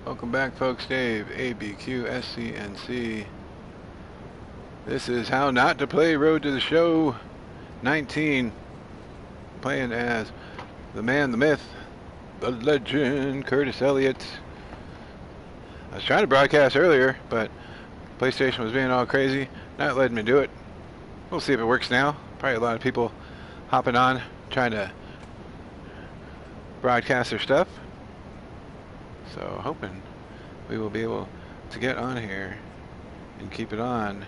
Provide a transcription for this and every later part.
Welcome back, folks. Dave, ABQSCNC. This is How Not to Play Road to the Show 19. Playing as the man, the myth, the legend, Curtis Elliott. I was trying to broadcast earlier, but PlayStation was being all crazy, not letting me do it. We'll see if it works now. Probably a lot of people hopping on, trying to broadcast their stuff. So hoping we will be able to get on here and keep it on.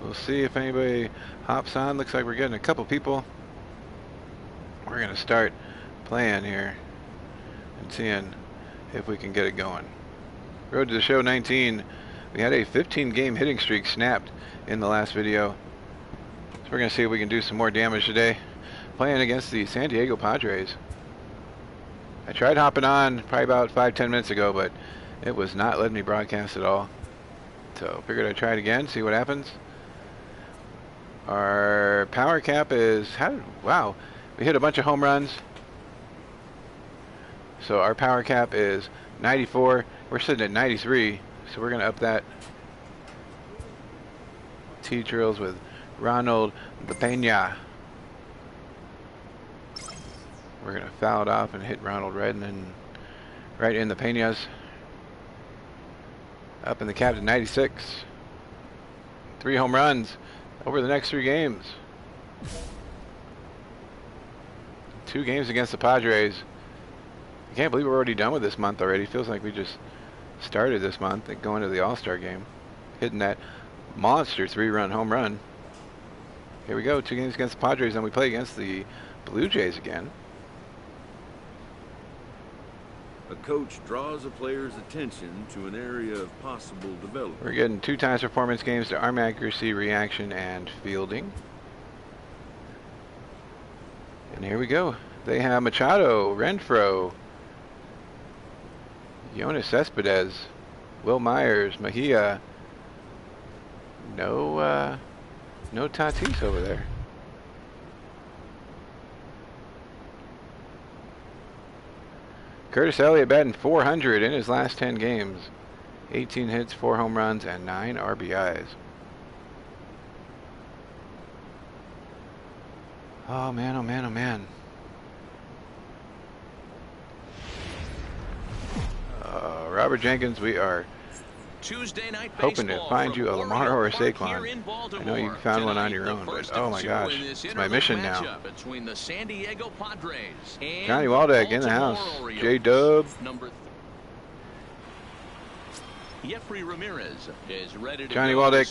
We'll see if anybody hops on. Looks like we're getting a couple people. We're going to start playing here and seeing if we can get it going. Road to the Show 19. We had a 15-game hitting streak snapped in the last video. So we're going to see if we can do some more damage today. Playing against the San Diego Padres. I tried hopping on probably about 5-10 minutes ago, but it was not letting me broadcast at all. So figured I'd try it again, see what happens. Our power cap is, wow, we hit a bunch of home runs. So our power cap is 94. We're sitting at 93, so we're going to up that. T-drills with Ronald Pena. We're going to foul it off and hit Ronald right in the Peñas. Up in the cap to 96. 3 home runs over the next 3 games. 2 games against the Padres. I can't believe we're already done with this month already. Feels like we just started this month and going to the All-Star game. Hitting that monster 3-run home run. Here we go, 2 games against the Padres, and we play against the Blue Jays again. A coach draws a player's attention to an area of possible development. We're getting 2 times performance games to arm accuracy, reaction, and fielding. And here we go. They have Machado, Renfroe, Jonas Cespedes, Will Myers, Mejia. No Tatis over there. Curtis Elliott batting .400 in his last 10 games. 18 hits, 4 home runs, and 9 RBIs. Oh man, oh man, oh man. Robert Jenkins, we are Tuesday night hoping to find you a Lamar or a Saquon. I know you found one on your own, but oh my gosh, it's my mission now. Johnny Waldeck in the house. J-Dub. Johnny Waldeck.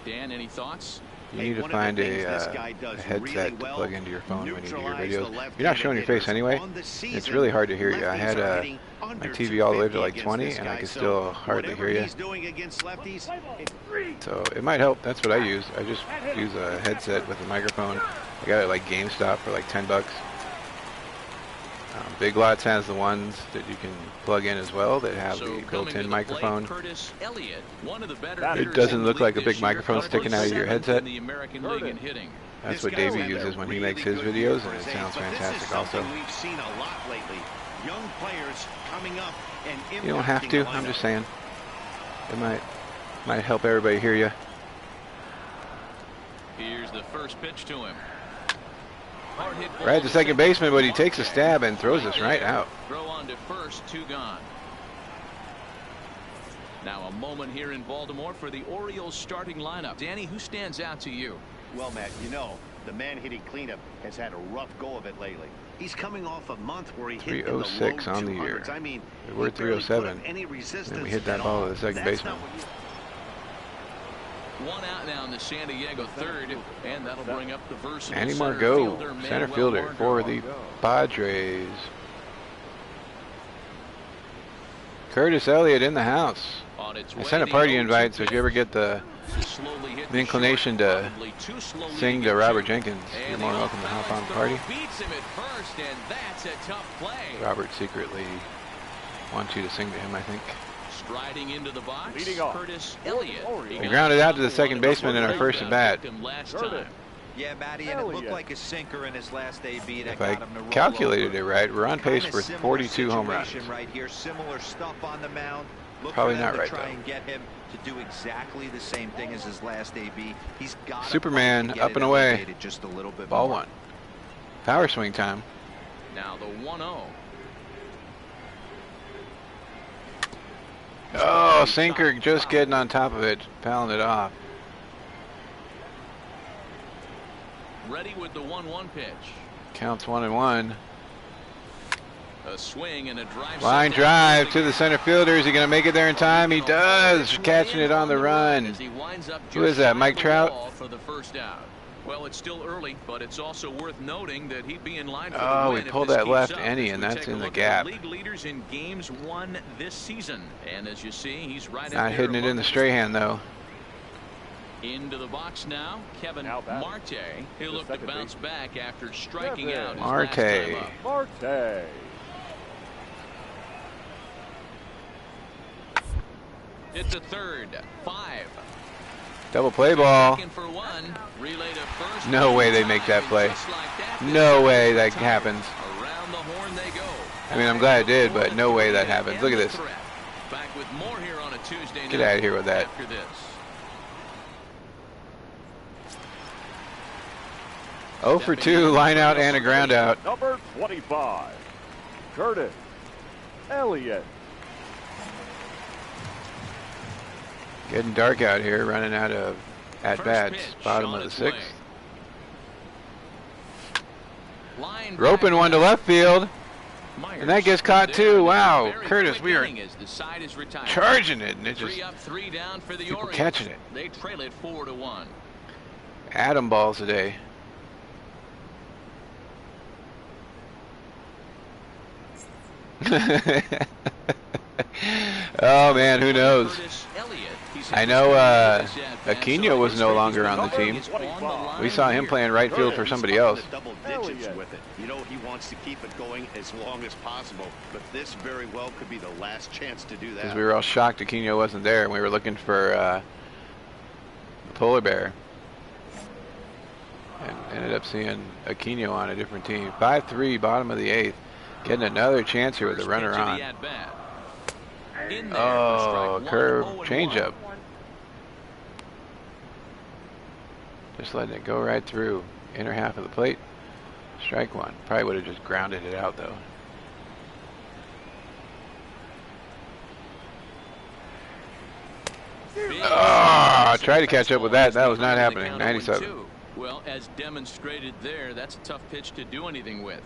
Dan, any thoughts? You need to find a headset to plug into your phone when you do your videos. You're not showing your face anyway. It's really hard to hear you. I had my TV all the way to like 20, and I could still hardly hear you. So it might help. That's what I use. I just use a headset with a microphone. I got it at like GameStop for like 10 bucks. Big Lots has the ones that you can plug in as well that have the built-in microphone. It doesn't look like a big microphone sticking out of your headset. That's what Davey uses when he makes his videos, and it sounds fantastic also. You don't have to, I'm just saying. It might help everybody hear you. Here's the first pitch to him. Right at the second baseman, but he takes a stab and throws us right out. Throw on to first, 2 gone. Now a moment here in Baltimore for the Orioles starting lineup. Danny, who stands out to you? Well, Matt, you know, the man hitting cleanup has had a rough go of it lately. He's coming off a month where he hit in the low 306 on the year. I mean, we're at 307. And we hit that ball to the second baseman. 1 out now in the San Diego third, and that'll bring up the versatile Andy Margot, center fielder for the Padres. Curtis Elliott in the house. I sent a party invite, so if you ever get the inclination to sing to Robert Jenkins, you're more than welcome to hop on the party. Robert secretly wants you to sing to him, I think. Striding into the box, Curtis Elliott. We grounded out to the second baseman in our first at bat. Yeah, Matty, and it looked like a sinker in his last AB that If got I him to roll calculated over. it right, we're on pace for Kinda 42 home runs. situation right here. Similar stuff on the mound. Look Probably for them not to right, try though. and get him to do exactly the same thing as his last AB. He's got Superman up and away. just a little bit Ball more. one. Power swing time. Now the 1-0. Oh, sinker just getting on top of it, fouling it off. Ready with the 1-1 pitch. Counts 1-1. A swing and a drive. Line drive to the center fielder. Is he going to make it there in time? He does. Catching it on the run. Who is that, Mike Trout? For the first out. Well, it's still early, but it's also worth noting that he'd be in line for the Oh, win we if pulled this that keeps left up. any, As and we that's take a in the look at gap. League leaders in games won this season, and as you see, he's right Not up hitting there it in the among Strahan, though. Into the box now, Kevin Marte. He'll look to bounce back after striking out his Marte. last time up. Marte. It's a third. 5. Double play ball. Looking for one. Relay to first. No way they make that play. Just like that, No way that happens. Around the horn they go. I mean, I'm glad it did, but no way that happens. Look at this. Back with more here on a Tuesday night. Get out of here with that. After this. 0 for 2, line out and a ground out. Number 25, Curtis Elliott. Getting dark out here, running out of at-bats. Bottom of the 6th. Roping one to left field. And that gets caught too. Wow, Curtis, we are charging it, and it just people catching it. They trail it 4-1. Atom balls today. Oh man, who knows? I know Aquino was no longer on the team. We saw him playing right field for somebody else. Double digits with it. You know, he wants to keep it going as long as possible, but this very well could be the last chance to do that. Because we were all shocked Aquino wasn't there, and we were looking for the polar bear. And ended up seeing Aquino on a different team. 5-3, bottom of the 8th. Getting another chance here with a runner on. Oh, curve changeup. Just letting it go right through. Inner half of the plate. Strike one. Probably would have just grounded it out though. Oh, try to catch up with that. That was not happening. 97. Well, as demonstrated there, that's a tough pitch to do anything with.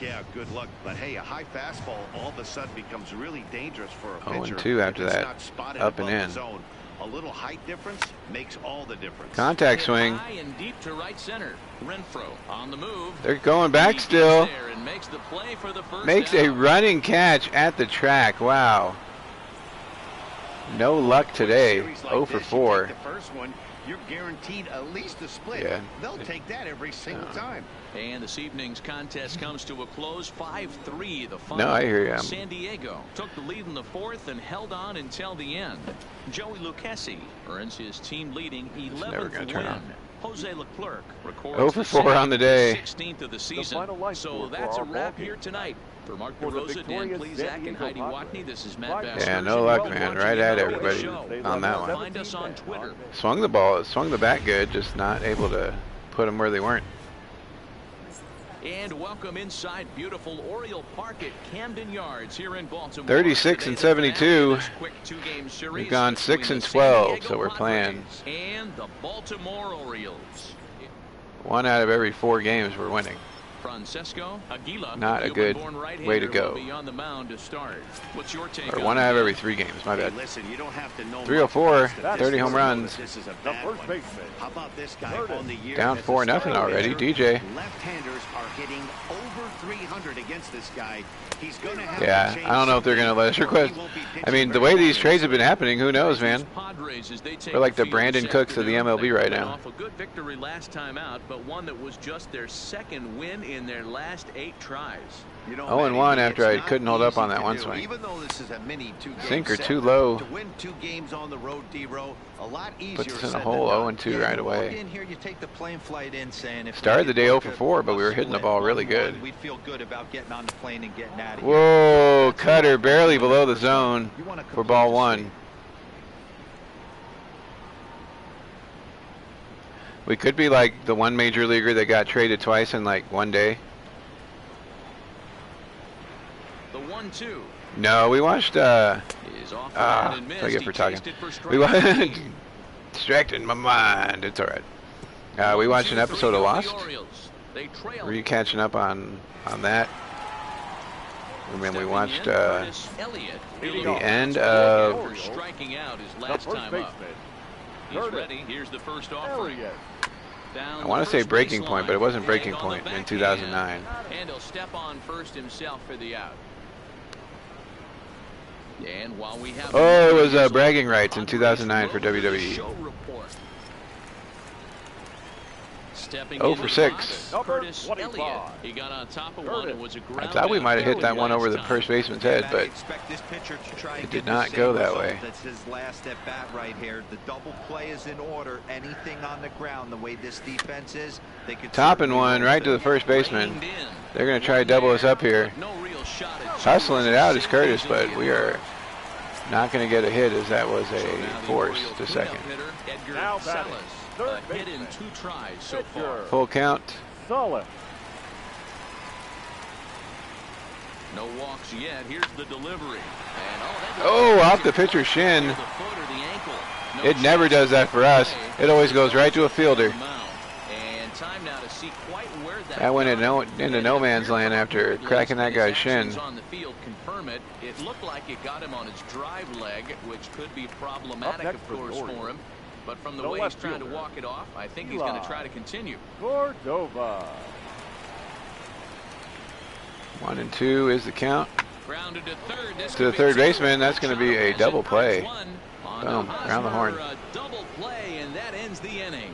Yeah, good luck. But hey, a high fastball all of a sudden becomes really dangerous for a pitcher. 0-2 after If it's that. not spotted Up and above the in. zone. A little height difference makes all the difference. Contact swing. High and deep to right center. Renfro on the move. They're going back still. Makes the play for the first Makes a out. running catch at the track. Wow. No luck today. Like 0 for 4. The first one, you're guaranteed at least a split. Yeah. They'll take that every single time. And this evening's contest comes to a close. 5-3 the final. No, I hear you. San Diego took the lead in the 4th and held on until the end. Joey Lucchesi earns his team leading 11th gonna win. turn on. Jose Leclerc records 0 for 4 on the day. 16th of the season. final line So score for that's a our wrap ball here game. tonight. For Mark For the DeRosa, Dan victorious Plezak, San and Diego Heidi Padres. Watney, this is Matt Yeah, Bassler. no luck, You're man. watching Right the at MLB everybody Show. on that one. Find us on Twitter. Swung the ball, swung the bat good, just not able to put them where they weren't. And welcome inside beautiful Oriole Park at Camden Yards here in Baltimore. 36 and 72. We've gone 6 and 12, so we're playing. And the Baltimore Orioles. 1 out of every 4 games we're winning. Francesco Aguila, Not a good way to go. will be on the mound to start. What's your take Or on 1 out of that? every 3 games, my Hey, bad. listen, you don't have to know 304, much about 30 home statistics to know runs. that This is a The bad first one. baseman. How about this guy Curtis. on the year? Down as a 4-0 starting already, pitcher? DJ. Left-handers are hitting over 300 against this guy. He's going to have Yeah, to change I don't know if they're going to let us something, or he request. won't be I pitching mean, the very way these long. trades have been happening, who knows, man? Padres as they take We're like the field Brandon this Cooks of the afternoon. MLB They right coming now. off a good victory last time out, but one that was just their second win in their last 8 tries. You know, 0-1 after I it's couldn't not hold up easy on that to one do. swing. Even though this is a mini 2-game Sinker set, too low. to win 2 games on the road, D-Row, a lot easier Puts us in a said hole. than done. 0-2 Yeah, right you walk away. in here, you take the plane flight in saying if we Started the could day 0 work for a- 4, but we a were hitting the split ball really 1-1, good. We'd feel good about getting on the plane and getting out of here. Whoa, That's cutter what barely you below the want to zone You want to for complete ball the 1. sweep. We could be like the one major leaguer that got traded twice in like one day. The 1-2 No, we watched, is off the bat and missed. forget He for talking. chased it for strike We watched, 18. distracted my mind. It's all right. We watched an 1-2-3 episode of for the Lost. Orioles. They trail. Were you catching up on that? And then we watched the end of for striking out his The last first time baseman, up. He's Curtis ready. Here's the first offering. Elliott. Down I want to the say first breaking baseline. point, but it wasn't breaking And on the point in backhand. 2009. And he'll step on first himself for the out. And while we have Oh, it was bragging rights in 2009 for WWE. Show report. Stepping 0 into for the 6. box, Number Curtis 25. Elliott. He got on top of one and was a I ground thought we out might have hit that fairway one over the last first time. baseman's head, I but expect this pitcher to try and it get did the not same go that result. way. That's his last at bat right here. The double play is in order. Anything on the ground, the way this defense is, they could topping certainly one roll right to the it. first baseman. Reined in. They're going to try to double us up here. No real shot at Hustling it out is Jones. Curtis, but we are not going to get a hit as that was So now a the force Orioles to cleanup second. hitter, Edgar Now batting, Salas. third A hit in baseman. 2 tries so far. Pitcher. Full count. Sullivan. No walks yet. Here's the delivery. And that Oh, off the pitcher's shin. the foot or the ankle. No It never chance does to that for us. play. It always goes right to a fielder. And time now to see quite where That went into no man's land after cracking that guy's shin. On the field confirm it. It looked like it got him on his drive leg, which could be problematic, next of for the course, Orioles. for him. But from the The way he's left trying to fielder, walk it off, I think he's going to Eli. try to continue. Cordova. 1 and 2 is the count. Grounded to third. This To could the be third two. baseman, that's going to be a As double it play. breaks one on Boom, to around the horn. Hosmer, a double play, and that ends the inning.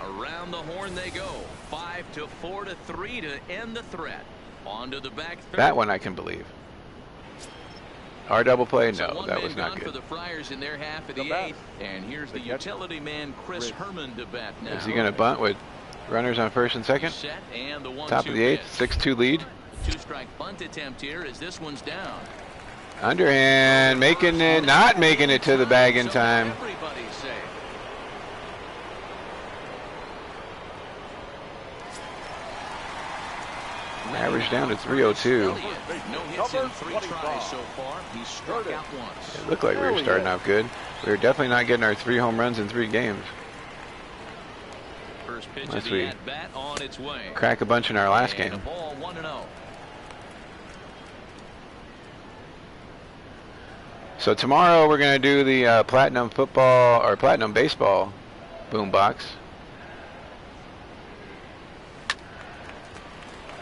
Around the horn they go. 5-4 to 3 to end the threat. On to the back third. That one I can believe. Our double play? So No, one that man was not gone for good. the Friars in their half of the batter, eighth. And here's the the catcher, utility man, Chris Rich. Herman, to bat now. Is he going to bunt with runners on first and second? Set and the 1-2 Top of the eighth, pitch. 6-2 lead. 2-strike bunt attempt here as this one's down. Underhand, making it, not making it to the bag in time. Everybody's safe. Average down to 302. No hits in 3 tries so far. He's struck out once. It looked like we were starting out good. We were definitely not getting our 3 home runs in 3 games. First pitch Unless of the we at-bat on its way. Crack a bunch in our last And a game. ball 1-0. So tomorrow we're going to do the Platinum Football or Platinum Baseball boombox.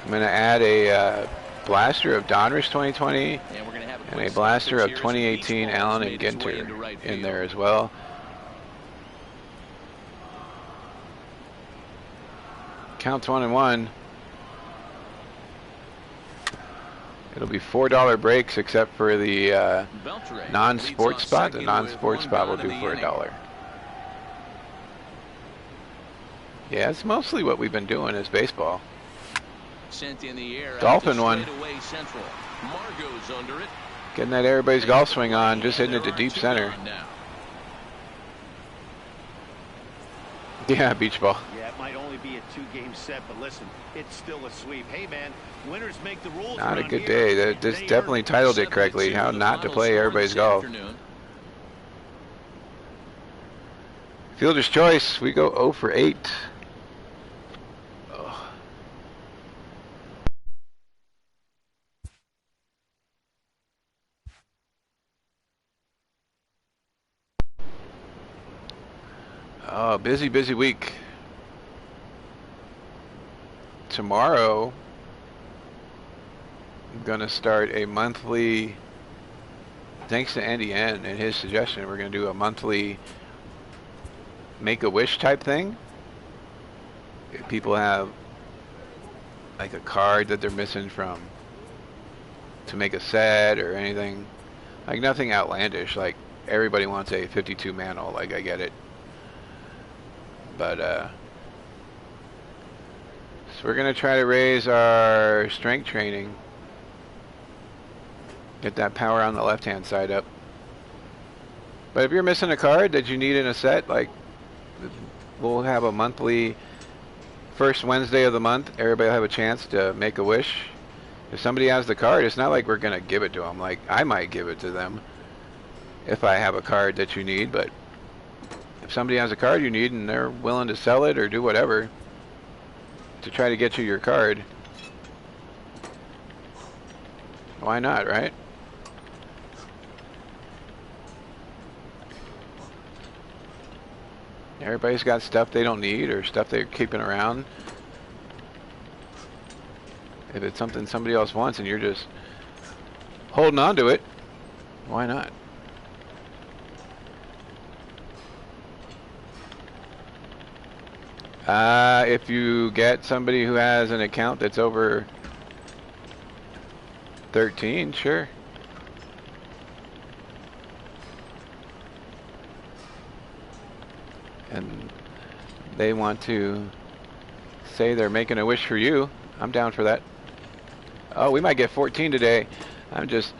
I'm going to add a blaster of Donruss 2020 And we're going to have and a blaster of 2018 Allen and Ginter in there as well. Counts 1 and 1. It'll be $4 breaks except for the non-sports spot. The non-sports spot will do for $1. Yeah, it's mostly what we've been doing is baseball. Sent in the air. Dolphin one. Central. Margot's under it. Getting that everybody's golf swing on, just hitting it to deep center. Yeah, beach ball. Yeah, it might only be a 2-game set, but listen, it's still a sweep. Hey, man, winners make the rules. Not a around good here. day. This They definitely earned it. titled it correctly, how not to play everybody's golf. Fielder's choice, we go 0 for 8. Oh, busy week. Tomorrow, I'm going to start a monthly, thanks to Andy N and his suggestion, we're going to do a monthly Make-A-Wish type thing. If people have like a card that they're missing from to make a set or anything. Like nothing outlandish. Like everybody wants a 52 mantle. Like I get it. But so we're gonna try to raise our strength training. Get that power on the left-hand side up. But if you're missing a card that you need in a set, like we'll have a monthly first Wednesday of the month. Everybody will have a chance to make a wish. If somebody has the card, it's not like we're gonna give it to them. Like I might give it to them if I have a card that you need. But if somebody has a card you need and they're willing to sell it or do whatever to try to get you your card, why not, right? Everybody's got stuff they don't need or stuff they're keeping around. If it's something somebody else wants and you're just holding on to it, why not? If you get somebody who has an account that's over 13, sure. And they want to say they're making a wish for you, I'm down for that. Oh, we might get 14 today. I'm just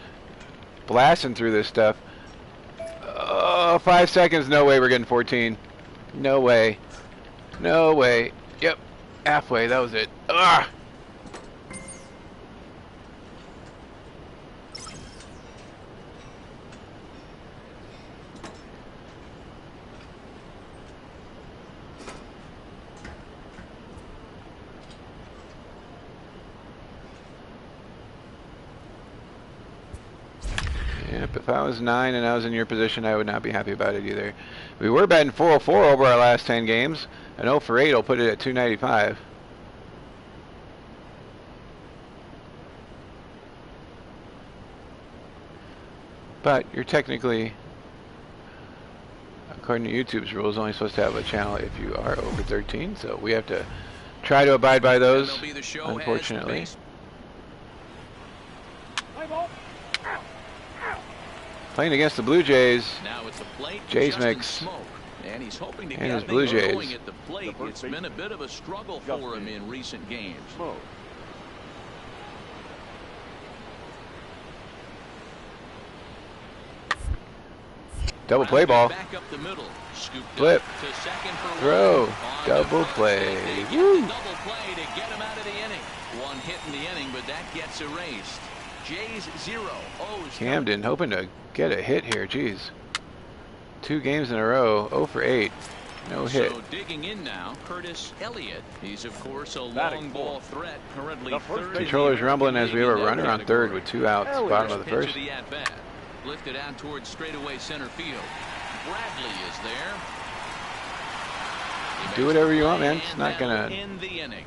blasting through this stuff. Oh, 5 seconds. No way we're getting 14. No way. No way. Yep. Halfway. That was it. Ah! Yep, if I was 9 and I was in your position, I would not be happy about it either. We were batting 404 over our last 10 games. An 0 for 8 will put it at 295. But you're technically, according to YouTube's rules, only supposed to have a channel if you are over 13. So we have to try to abide by those, unfortunately. Playing against the Blue Jays. Now it's a plate. Jays mix. And he's hoping to And get his Blue things Jays. going at the plate. It's been a bit of a struggle for him in recent games. Double play ball. Back up the middle. Flip. To second for Throw. one. Double play. Woo. Double play to get him out of the inning. One hit in the inning, but that gets erased. Jays 0. O's Camden hoping to get a hit here. Jeez. 2 games in a row. 0 for 8. No hit. So digging in now, Curtis Elliott. He's of course a long ball threat. Currently third. Controller's rumbling as we have a runner on third with 2 outs. Bottom of the first. The at bat. Lifted out towards straightaway center field. Bradley is there. Do whatever you want, man. It's not gonna. In the inning.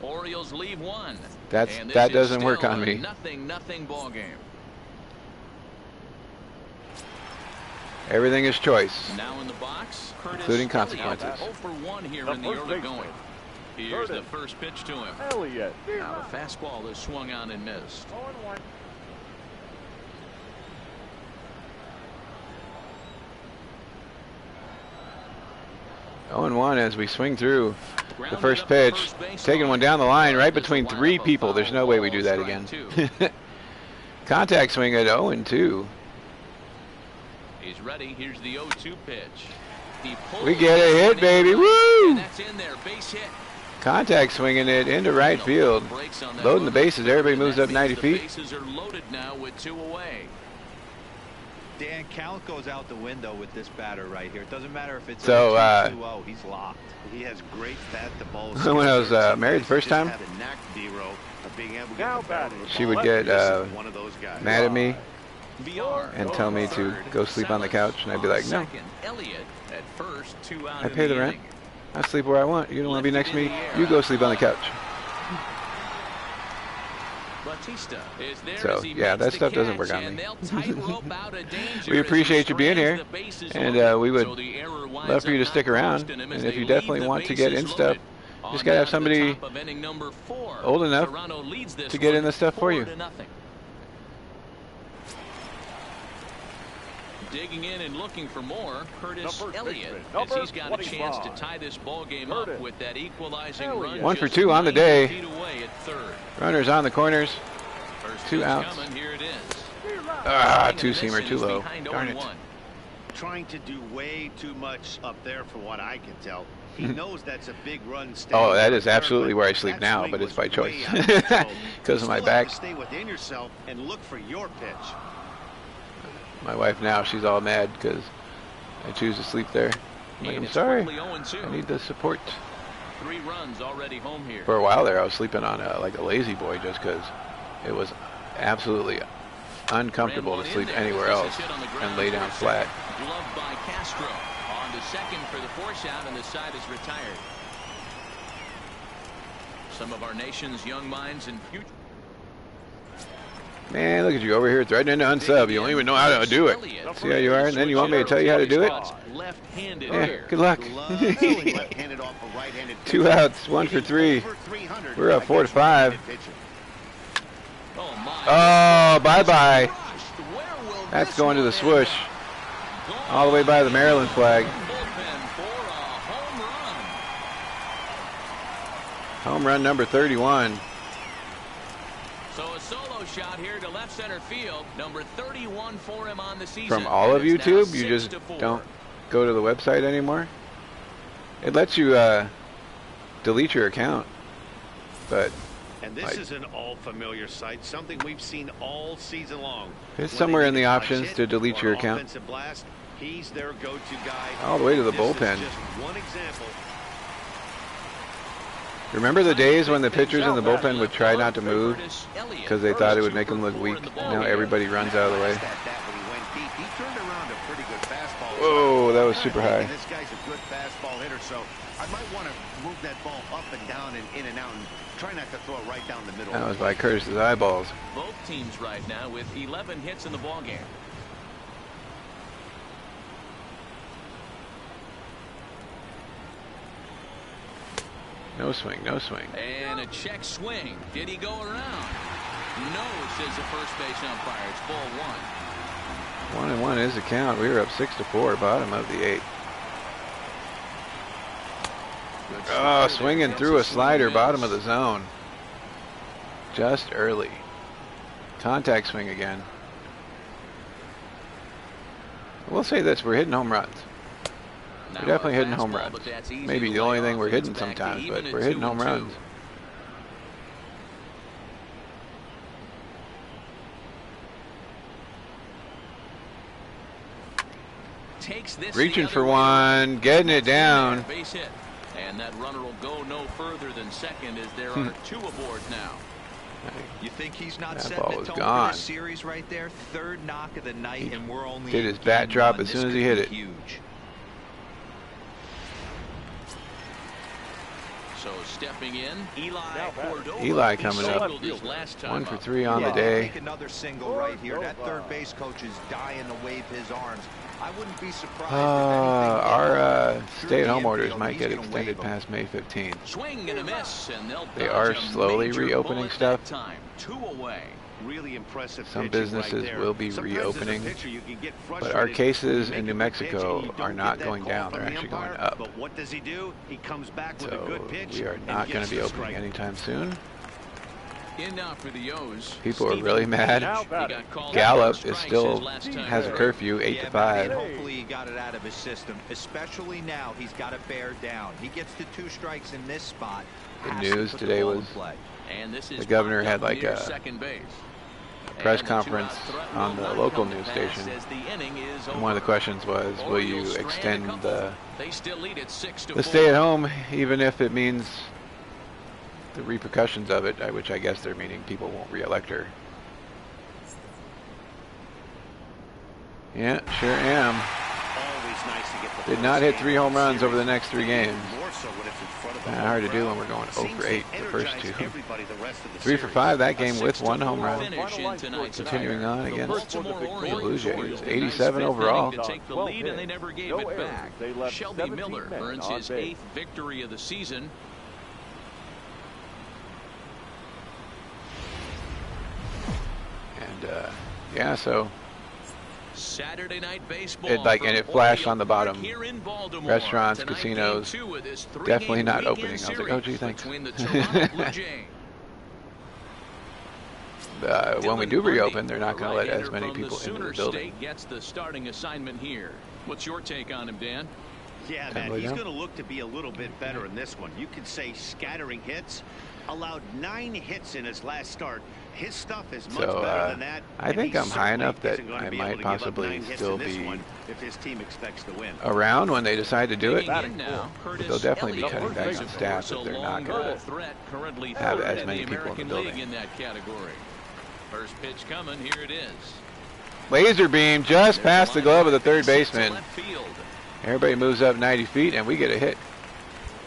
Orioles leave 1. That doesn't work on me. Nothing ball game. Everything is choice, Now in the box, Curtis including Elliott. consequences. 0 for 1 here in the early going. Here's the first pitch to him. Elliott. Now the fastball is swung on and missed. 0-1 as we swing through the first pitch. Taking one down the line right between 3 people. There's no way we do that again. Contact swing at 0-2. He's ready. Here's the 0-2 pitch. We get a hit, baby. Woo! That's in there. Base hit. Contact swinging it into right field. Loading the bases. Everybody moves up 90 feet. Bases are loaded now with 2 away. Dan, count goes out the window with this batter right here. It doesn't matter if it's So, 2-0, he's locked. He has great bat to ball. When I was married the first time, she would get mad at me and tell me to go sleep on the couch, and I'd be like, no, I pay the rent. I sleep where I want. You don't want to be next to me? You go sleep on the couch. So, yeah, that stuff doesn't work on me. We appreciate you being here, and we would love for you to stick around. And if you definitely want to get in stuff, Just gotta have somebody old enough to get in this stuff for you. Digging in and looking for more, Curtis Elliott, as he's got a chance to tie this ball game up with that equalizing run. 1 for 2 on the day. Feet away at third. Runners on the corners. First 2 outs. coming, here it is. Ah, two-seamer too low. Darn it. Trying to do way too much up there for what I can tell. He knows that's a big run. Oh, that is absolutely where I sleep now, but it's by choice because of my back. Stay within yourself and look for your pitch. My wife now, she's all mad because I choose to sleep there. I'm like, I'm sorry. I need the support. 3 runs already home here. For a while there, I was sleeping on like a lazy boy just because it was absolutely uncomfortable to sleep anywhere else and lay down flat. Gloved by Castro. On to second for the force out, and the side is retired. Some of our nation's young minds and future. Man, look at you over here threatening to unsub. You don't even know how to do it. See how you are? And then you want me to tell you how to do it? Yeah, good luck. 2 outs, 1 for 3. We're up 4 to 5. Oh, bye-bye. That's going to the swoosh. All the way by the Maryland flag. Home run number 31. So a solo shot here to left center field. Number 31 for him on the season. From all of YouTube? You just don't go to the website anymore? It lets you delete your account. But and this is an all-familiar sight, something we've seen all season long. it's somewhere in the options to delete your account. Blast, he's their go-to guy. All the way to the This bullpen. is just one example. Remember the days when the pitchers in the bullpen would try not to move because they thought it would make them look weak? Now everybody runs out of the way. Whoa, that was super high. This guy's a good fastball hitter, so I might want to move that ball up and down and in and out and try not to throw it right down the middle. That was by Curtis's eyeballs. Both teams right now with 11 hits in the ball game. No swing, no swing. And a check swing. Did he go around? No, says the first base umpire. It's ball 1. 1-1 is the count. We were up 6 to 4, bottom of the 8th. Oh, swinging through a slider, bottom of the zone. Just early. Contact swing again. We're hitting home runs. We're definitely hitting home runs. Maybe the only thing we're hitting sometimes, but we're hitting home runs. Reaching for one, getting it down. Base hit. And that runner will go no further than second as there are 2 aboard now. You think he's not That setting ball the was tone gone. for this series right there? 3rd knock of the night, and we're only Did his bat drop as soon as he hit it. Huge. So stepping in, Eli Eli coming up. 1 for 3 on the day. Take another single right here. That third base coach is dying to wave his arms. I wouldn't be surprised if Our stay-at-home orders might get extended past May 15th. Swing and a miss, and They are slowly reopening stuff. 2 away. Really impressive. Some pitching businesses right there. will be Sometimes as a reopening, pitcher, you can get but our frustrated. cases You in make New a good pitch and Mexico you are don't not get going that down. call They're from the actually going umpire, up. But what does he do? He comes back with a So good pitch. we are and not going gets to be the opening strike. anytime soon. In now for the O's. People are really mad. Gallup is still has a curfew, 8 to 5. Hopefully he got it out of his system, especially now. He's got to bear down. He gets the 2 strikes in this spot. The Has to news put today ball in was play. And this is the governor had like near a second base. press And the 2-out conference threat on will the not local come to news pass station. as the inning is And one of the over. questions was, will you Orioles strand a extend couple. They still lead at 6-4. the stay at home, even if it means the repercussions of it, which I guess they're meaning people won't re-elect her. Yeah, sure am. Always nice to get the Did not hit 3 home runs over the next 3 games. More so when it's in front of the Kinda hard to do crowd. when we're going 0 for Seems 8 to the first energize 2. everybody the rest of the 3 for series. 5 that game with 1 home run. Finish in tonight's Continuing affair. on The against Baltimore the Orioles Blue Jays. Orioles 87 fifth overall. inning to take the lead, and they never gave No it errors. back. They left Shelby 17 Miller men earns on his base. 8th victory of the season. yeah, so Saturday night baseball and it flashed on the bottom. here in Baltimore. Restaurants, Tonight, casinos, game 2 of this definitely three-game not weekend opening. I was like, oh, gee, series thanks. between the Toronto Blue Jays. When we do Dylan reopen, Bundy, they're not going to let as many from people the into the Sooner building. State gets the starting assignment here. What's your take on him, Dan? Yeah, man, he's going to look to be a little bit better in this one. You could say scattering hits. Allowed 9 hits in his last start. His stuff is much better than that. I think I'm high enough that I might possibly still be if his team expects to win. around when they decide to do it. But they'll definitely be cutting back on staff if they're not going to have as many people in the building. In that category. First pitch coming. Here it is. Laser beam just past the glove of the third baseman. Everybody moves up 90 feet, and we get a hit.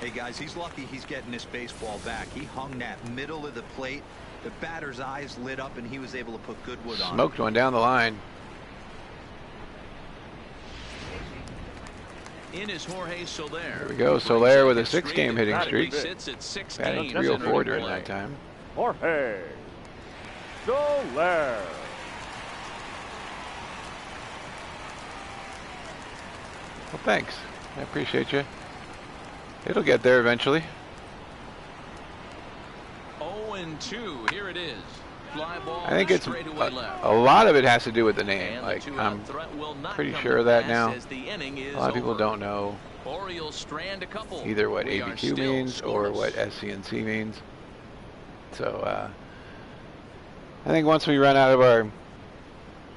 Hey, guys, he's lucky he's getting this baseball back. He hung that middle of the plate. The batter's eyes lit up, and he was able to put good wood on. Smoked one down the line. In is Jorge Soler. There we go. Soler with a 6-game hitting streak. Sits at 6 Batting games 304 during that time. Jorge Soler. Well, thanks. I appreciate you. It'll get there eventually. 0-2. Here it is. Fly ball. I think it's a lot of it has to do with the name. Like, I'm pretty sure of that now. A lot of people don't know Orioles strand a couple. either what ABQ means or what SCNC means. So I think once we run out of our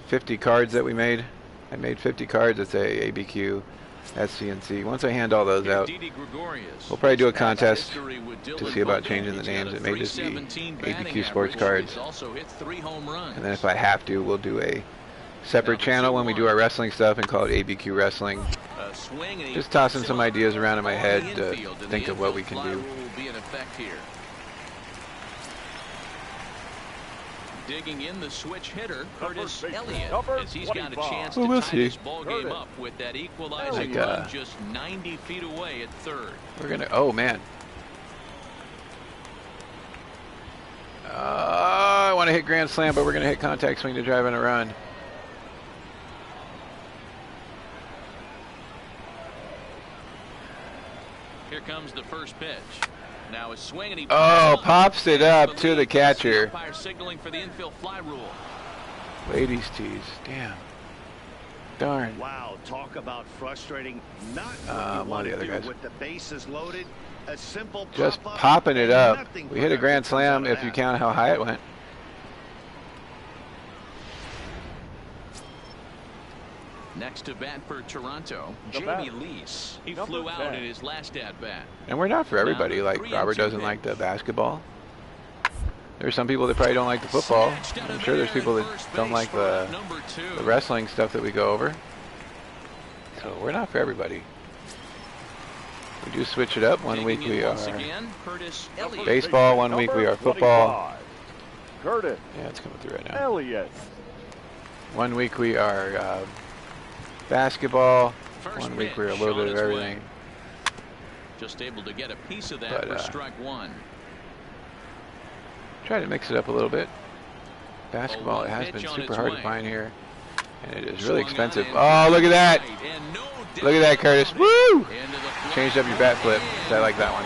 50 cards that we made, I made 50 cards that say ABQ, SCNC. Once I hand all those out, we'll probably do a contest to see about changing the names. It may just be ABQ Sports Cards. And then if I have to, we'll do a separate channel when we do our wrestling stuff and call it ABQ Wrestling. Just tossing some ideas around in my head to think of what we can do. Digging in the switch hitter, Curtis Elliott, as he's got a chance to we'll tie see. this ball game up with that equalizing run just 90 feet away at third. We're gonna. Oh man. I want to hit grand slam, but we're gonna hit contact swing to drive in a run. Here comes the first pitch. Now a swing and he pops it up to the catcher. Signaling for the infield fly rule. Ladies tees. Damn. Darn. Wow, talk about frustrating. Not one of the other guys. With the bases loaded, a simple Just popping it up. We hit a grand slam if you count how high it went. Next to bat for Toronto, Jamie Lease. He flew out in his last at-bat. And we're not for everybody. Like, Robert doesn't like the basketball. There's some people that probably don't like the football. I'm sure there's people that don't like the wrestling stuff that we go over. So we're not for everybody. We do switch it up. One week we are baseball, one week we are football. Curtis. Yeah, it's coming through right now. Elliott. One week we are basketball. One week we're a little bit of everything. Just able to get a piece of that for strike one. Try to mix it up a little bit. Basketball, it has been super hard to find here, and it is really expensive. Oh, look at that! Look at that, Curtis. Woo! Changed up your bat flip. I like that one.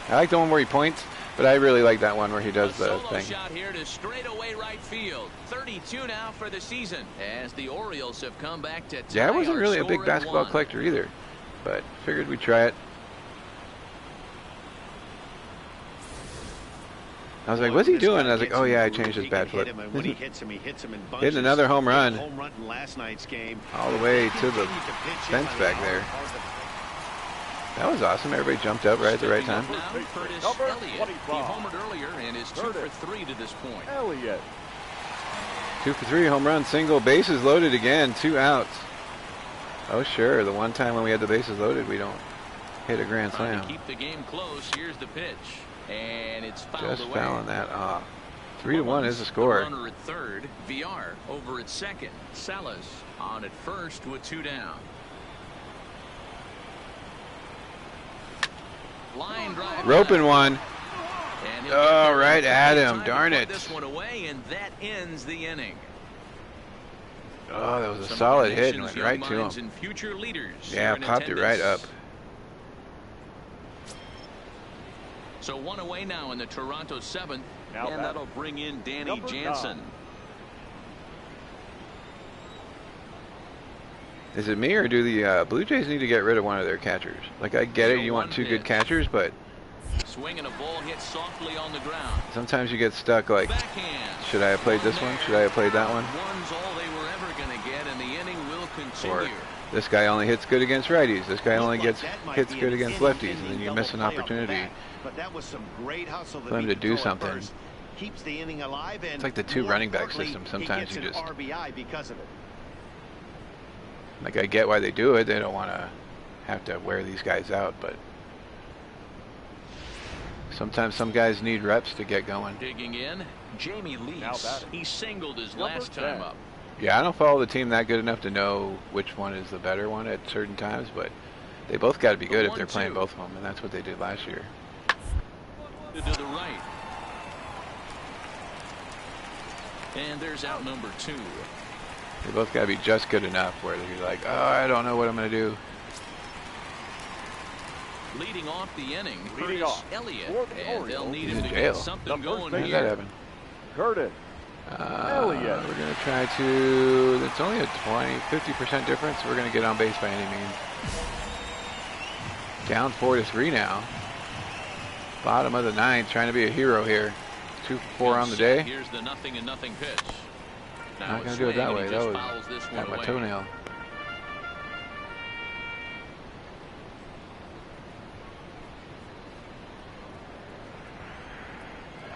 I like the one where he points, but I really like that one where he does the thing. Shot here to straightaway right field. 32 now for the season as the Orioles have come back to tie. Yeah, I wasn't really a big score basketball at 1. collector either, but figured we'd try it. I was like, what's he doing? And I was like, oh yeah, I changed his bat flip. Hitting another home run. All the way to the fence back there. That was awesome. Everybody jumped up right at the right time. Curtis Elliott. He homered earlier and is 2 for 3 to this point. Elliott. 2 for 3, home run, single, bases loaded again, 2 outs. Oh sure, the one time when we had the bases loaded, we don't hit a grand slam. Keep the game close. Here's the pitch, and it's fouled Just away. fouling that off. 3-1 is the score. Runner at third, VR over at second. Salas on at first with 2 down. Line drive. Roping one. Oh, right at him. Darn it. This one away, and that ends the inning. Oh, that was a solid hit and went right to him. And future leaders yeah, popped it right up. So one away now in the Toronto 7th, and that'll bring in Danny Jansen. Is it me, or do the Blue Jays need to get rid of one of their catchers? Like, I get it, you want two good catchers, but swinging a ball hit softly on the ground. Sometimes you get stuck like, backhand. Should I have played this one? Should I have played that one? One's all they were ever going to get, and the inning will continue. Or this guy only hits good against righties. This guy only hits good against lefties, and then you miss an opportunity But that was some great hustle for him to do something. Keeps the inning alive, and it's like the two running back system. Sometimes you just RBI because of it. Like, I get why they do it. They don't want to have to wear these guys out, but sometimes some guys need reps to get going. Digging in, Jamie Lease. He singled his last time up. Yeah, I don't follow the team that good enough to know which one is the better one at certain times, but they both got to be good if they're playing both of them, and that's what they did last year. To the right. And there's out number 2. They both got to be just good enough where you're like, oh, I don't know what I'm going to do. Leading off the inning, Curtis Elliott, and they'll need him to get something going here. How did that happen? Curtis Elliott. We're going to try to, it's only a 50% difference. We're going to get on base by any means. Down 4-3 now. Bottom of the 9th, trying to be a hero here. 2 for 4 on the day. Here's the 0-0 pitch. Not going to do it that way. That was at my toenail.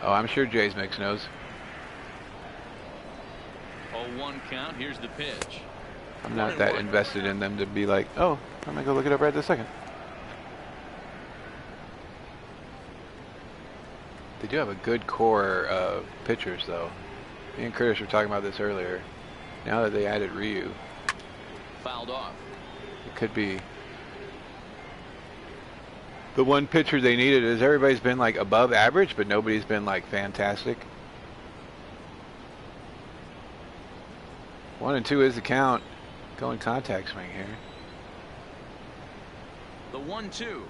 Oh, I'm sure Jays Mix knows. 0-1 count. Here's the pitch. I'm not that invested in them to be like, oh, I'm going to go look it up right this second. They do have a good core of pitchers, though. Me and Curtis were talking about this earlier. Now that they added Ryu, fouled off. It could be the one pitcher they needed. Is everybody's been like above average, but nobody's been like fantastic. 1-2 is the count. Going contact swing here. The 1-2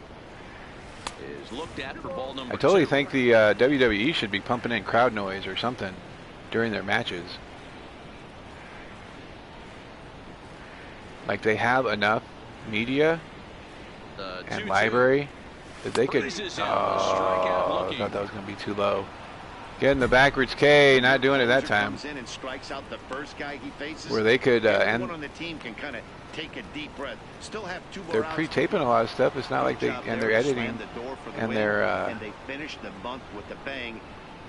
is looked at for ball number 2. I totally think the WWE should be pumping in crowd noise or something during their matches. Like, they have enough media and library that they could. Oh, I thought that was going to be too low. Getting the backwards K, not doing it that time. Where they could end. They're pre-taping a lot of stuff. It's not like they, and they're editing, and they're they finish the month with a bang,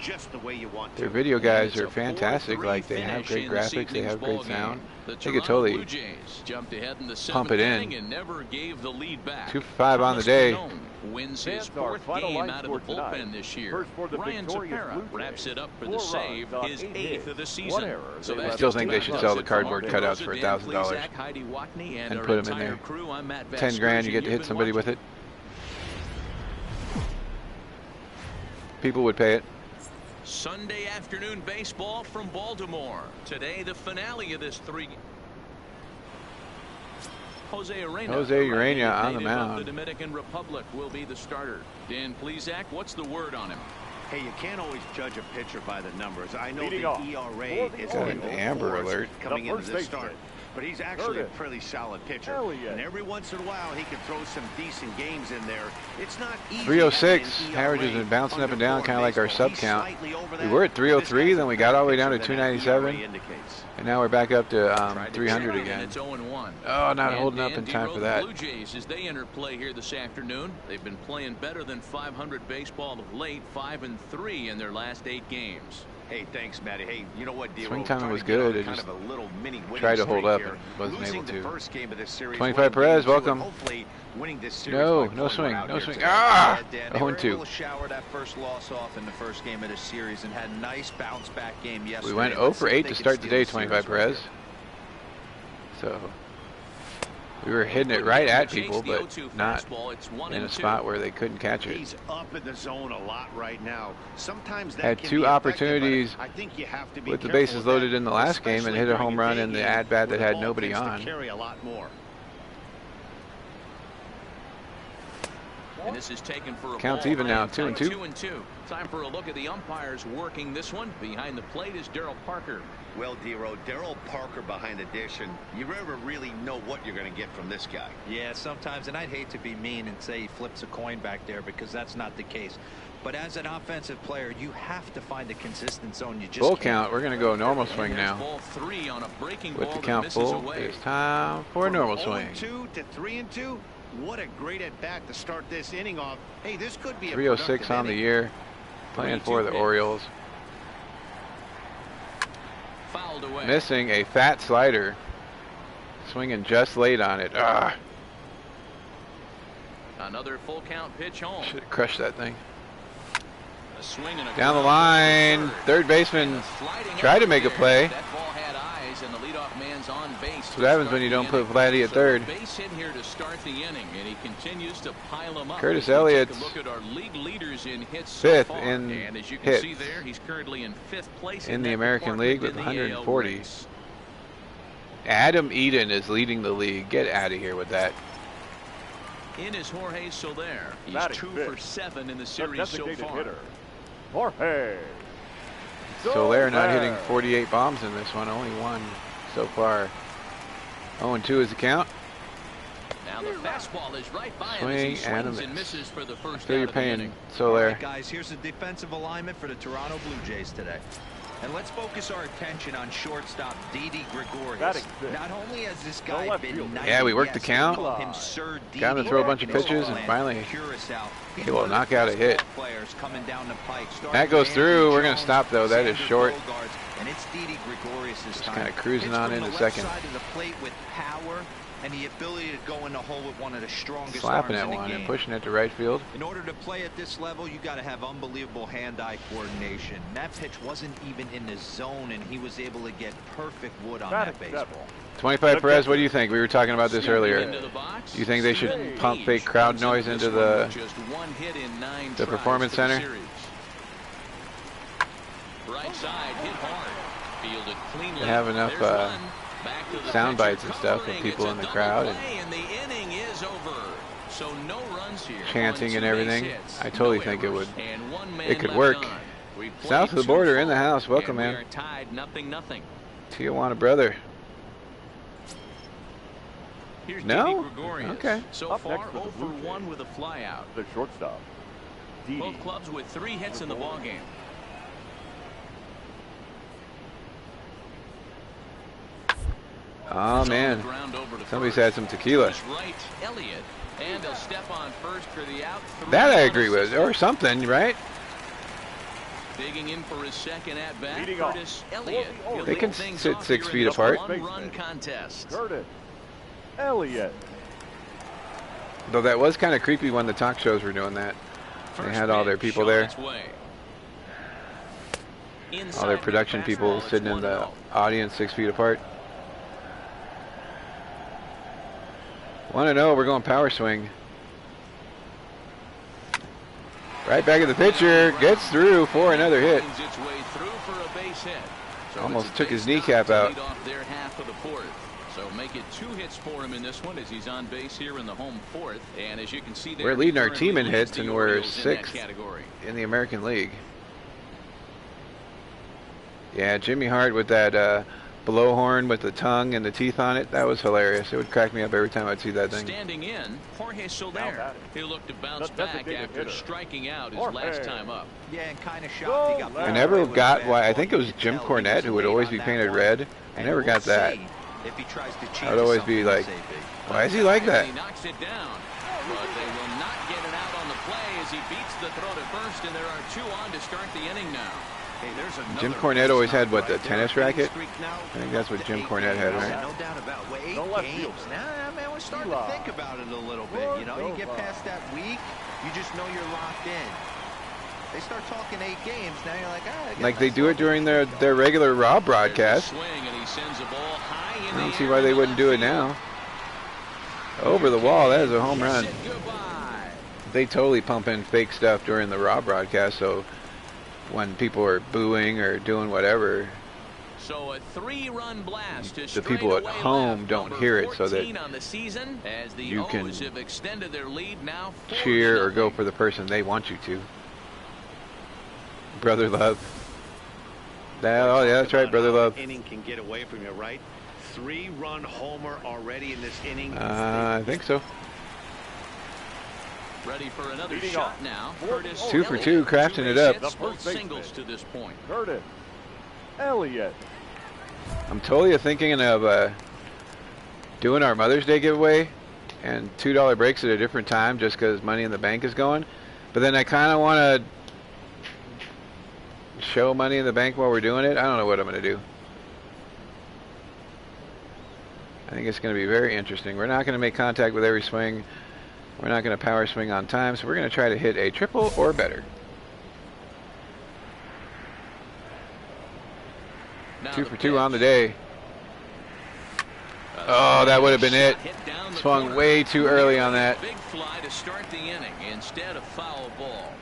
just the way you want to. Their video guys are fantastic. Like, they have great graphics, they have great sound. They could totally pump it in. 2 for 5 on the day. Wins his 4th game out of the bullpen this year. Ryan Tepera wraps it up for the save, his 8th of the season. So I still think they should sell the cardboard cutouts for $1,000 and put them in there. 10 grand, you get to hit somebody with it. People would pay it. Sunday afternoon baseball from Baltimore. Today, the finale of this 3. Jose Urena on the mound. The Dominican Republic will be the starter. Dan Plesac, what's the word on him? Hey, you can't always judge a pitcher by the numbers. I know the ERA is an Amber Alert coming into this start, but he's actually a pretty solid pitcher. And every once in a while, he can throw some decent games in there. It's not easy. 306. Average has been bouncing up and down, kind of like our sub count. We were at 303, then we got all the way down to 297. And now we're back up to 300 again. Oh, not holding up in time for that. Blue Jays, as they enter play here this afternoon, they've been playing better than 500 baseball of late, 5-3 in their last 8 games. Hey, thanks, Matty. Hey, you know what, swing timing was good. It just tried to hold up and wasn't able to. 25 Perez, welcome. No swing, no swing. Ah! 0-2. Showered that first loss off in the first game of the series and had a nice bounce back game yesterday. We went 0 for 8 to start the day, 25 Perez. So We were hitting it right at people, but not in a spot where they couldn't catch it. He's up in the zone a lot right now. Sometimes that Had can two be opportunities effective, but I think you have to be with the careful bases with loaded that, in the last game and hit a home especially run during in the game at bat that where the had ball nobody tends to on. carry a lot more. And this is taken for a Counts ball. even now, 2-2. 2-2. Time for a look at the umpires working this one. Behind the plate is Darryl Parker. Well, Dero, Darryl Parker behind the dish, and you never really know what you're going to get from this guy. Yeah, sometimes, and I'd hate to be mean and say he flips a coin back there because that's not the case. But as an offensive player, you have to find a consistent zone. You just Full can't. count. We're going to go normal swing And there's now. ball 3 on a breaking With ball the that count misses full, away. it's time for a normal swing. 0-2 to 3-2. What a great at bat to start this inning off. Hey, this could be a 306 on the inning. year. Playing for the 3-2 Orioles. Fouled away. Missing a fat slider. Swinging just late on it. Ah, Another full count pitch home. should have crushed that thing. A swing and a Down the ground line. ball to Third baseman And a sliding tried to out make a there. play. That ball had eyes, and the leadoff man's on base. That's what happens when you don't put Vladdy at third. So a base hit here to start the inning, and he continues to pile them up. Curtis As we take a Elliott's look at our league leaders in hits fifth so far. in and as you can hits see there, he's currently in 5th place in the that American League with department in the AL 140. race. Adam Eden is leading the league. Get out of here with that. In is Jorge Soler. He's Batting 2 fifth, for 7 in the the series so designated far. hitter, Jorge Soler not hitting Soler. 48 bombs in this one. Only one so far. 0-2 is the count. Now the fastball is right by him Swing as he and a swings and miss. misses for the first Still out you're of the paying inning. All Soler. right, guys, here's the defensive alignment for the Toronto Blue Jays today. And let's focus our attention on shortstop Didi Gregorius. Batting fifth, Not only has this the guy left been fielder. nice, Yeah, we worked the yes, count. we call him Sir Didi. Got him to throw a bunch of pitches and finally he will knock out a hit. That goes through. We're going to stop though. That is short. And it's Didi Gregorius' Just time. kind of cruising Hits on from into the left second. side of the plate with power and the ability to go in the hole with one of the strongest Slapping arms at in the one game. and pushing it to right field. In order to play at this level, you got to have unbelievable hand-eye coordination. That pitch wasn't even in the zone, and he was able to get perfect wood on that Batting baseball. seventh, 25 Perez, what do you think? We were talking about this earlier. Into the box. You think they should Steven pump Page fake crowd comes noise this into one the with just 1 hit in 9 the tries Performance for the Center? series. Right side hit hard. Fielded cleanly. They have enough, There's one. Back to the sound pitcher bites and stuff with covering. people It's a in the double crowd play, and the inning is over. So no runs here. chanting on and 2 everything. base hits, I totally no think it errors, would. and 1 man It could left work. on. We've played South of the 2 border in the full, house. Welcome, and man. we are tied 0-0. Tijuana brother. Here's No? Didi Gregorius. Okay. So Up far, next for 0 the for Blue 1 Jays. with a flyout. the shortstop, Didi. Both clubs with 3 hits in the ballgame. Oh man, somebody's had some tequila. Right, Elliott, and he'll step on first for the out. That I agree with, or something, right? Digging in for his second at bat, Leading off. Curtis Elliott. He'll They lead can things sit off 6 here feet in this apart. one-run contest. Curtis Elliott. Though that was kind of creepy when the talk shows were doing that. They had all their people there. All their production people sitting in the audience 6 feet apart. 1-0, we're going power swing. Right back at the pitcher, gets through for another hit. Almost took his kneecap out. So make it 2 hits for him in this one as he's on base here in the home 4th. And as you can see, We're leading our team in currently hits, leads the and we're Orioles in that 6th category. in the American League. Yeah, Jimmy Hart with that blowhorn with the tongue and the teeth on it. That was hilarious. It would crack me up every time I'd see that thing. Standing in, Jorge Soler. batting. He'll look to bounce The back designated after hitter, striking out his Jorge. last time up. Yeah, and kind of shocked he got I I never away with a got bad why. I ball. think it was You could Jim tell he Cornette was who would late always on be that painted one. red. I And never we'll got that. see if he tries to cheat I'd always be like, why is he like that? He knocks it down, but they will not get it out on the play as he beats the throw to first, and there are 2 on to start the inning now. Hey, there's another Jim Cornette always had, what, the right there. tennis racket? Streak now, I think that's what up Jim to 8 Cornette had, games. right? No doubt about it. Well, 8 No left games. fielder. Nah, man, we're starting to think about it a little bit. You know, you get past that week, you just know you're locked in. They start talking 8 games, now you're like, ah. I guess Like they that's do it during their regular Raw broadcast. Swing, and he sends the ball high in I don't the see air why they into wouldn't left do it field. now. Over the wall. That is a home run. Goodbye. They totally pump in fake stuff during the Raw broadcast, so when people are booing or doing whatever, So a 3-run blast to the people at straightaway home left. don't Number hear it, so that 14 on the season as the you can O's have extended their lead now 4-0. cheer or go for the person they want you to. Brother Love. Oh yeah, that's right, Brother Love. Inning can get away from you, right? 3-run homer already in this inning. I think so. Ready for another Leading shot off. now. 2 for 2, crafting it up. Both singles to this point. Curtis Elliott. I'm totally thinking of doing our Mother's Day giveaway and $2 breaks at a different time just because Money in the Bank is going. But then I kind of want to show Money in the Bank while we're doing it. I don't know what I'm going to do. I think it's going to be very interesting. We're not going to make contact with every swing. We're not going to power swing on time, so we're going to try to hit a triple or better. Now 2 the for 2 pitch. on the day. Oh, that would have been it. Hit down the Swung corner. way too early on that. Big fly to start the inning instead of foul ball.